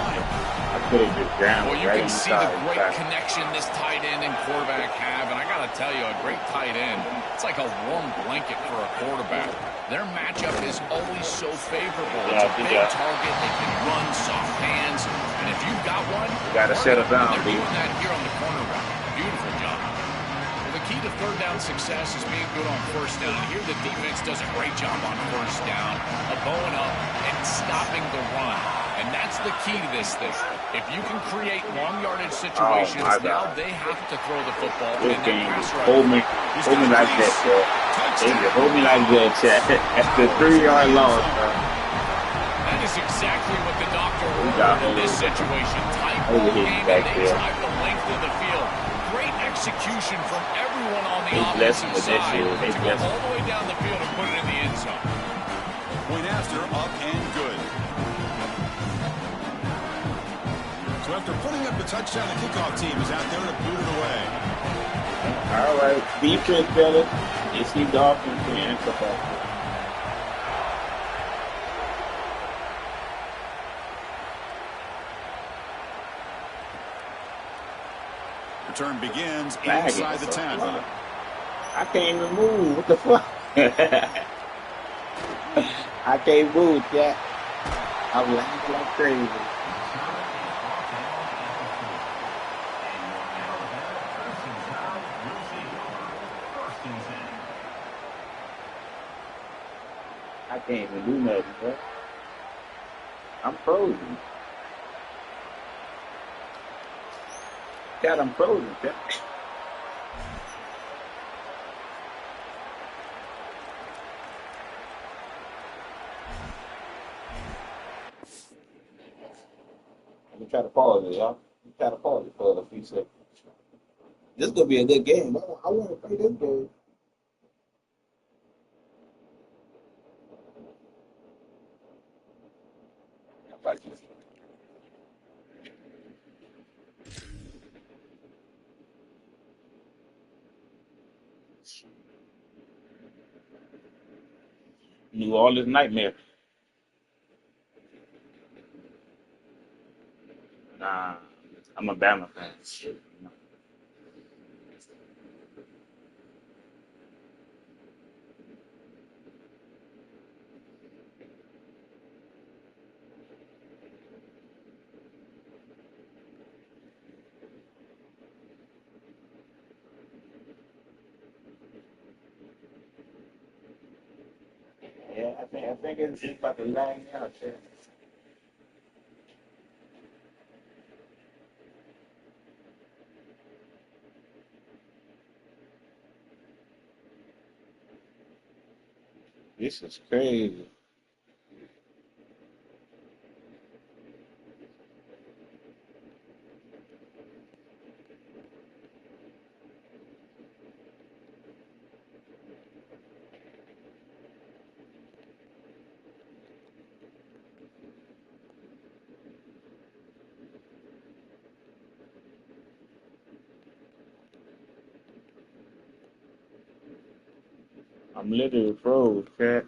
I could have just jammed Well, you right can see the inside. great Back. connection this tight end and quarterback have, and I got to tell you, a great tight end, it's like a warm blanket for a quarterback. Their matchup is always so favorable. It's a big target. They can run, soft hands, and if you've got one, You gotta settle down, they're dude. doing that here on the cornerback. Beautiful job. Well, the key to third down success is being good on first down. Here the defense does a great job on first down of bowing up and stopping the run. And that's the key to this thing. If you can create long yardage situations, my now God. they have to throw the football. This And game, that pass rush. hold me like that, Chad. Hey, hold me like that, Chad. That's the 3-yard loss, bro. That is exactly what the doctor got ordered in this overhit. situation. Tight Overhit ball game, back and they there. drive the length of the field. Great execution from everyone on the They blessed offensive with that side shit. They to go blessed. all the way down the field and put it in the end zone. Point after, up and good. So after putting up the touchdown, the kickoff team is out there to boot it away. All right, defense better. You see the offense can answer back. Return begins Flag inside it, the so 10. fuck. I can't even move. What the fuck? I can't move, Jack. I'm laughing like crazy. I can't even do nothing, bro. I'm frozen. Cat, I'm frozen, Cat. Let me try to pause it, y'all. Let me try to pause it for a few seconds. This is gonna be a good game. I want to play this game. How about you? New Orleans nightmare. Nah, I'm a Bama fan. You know. Yeah, I think it's about the line out there. This is crazy. I'm literally froze, cat.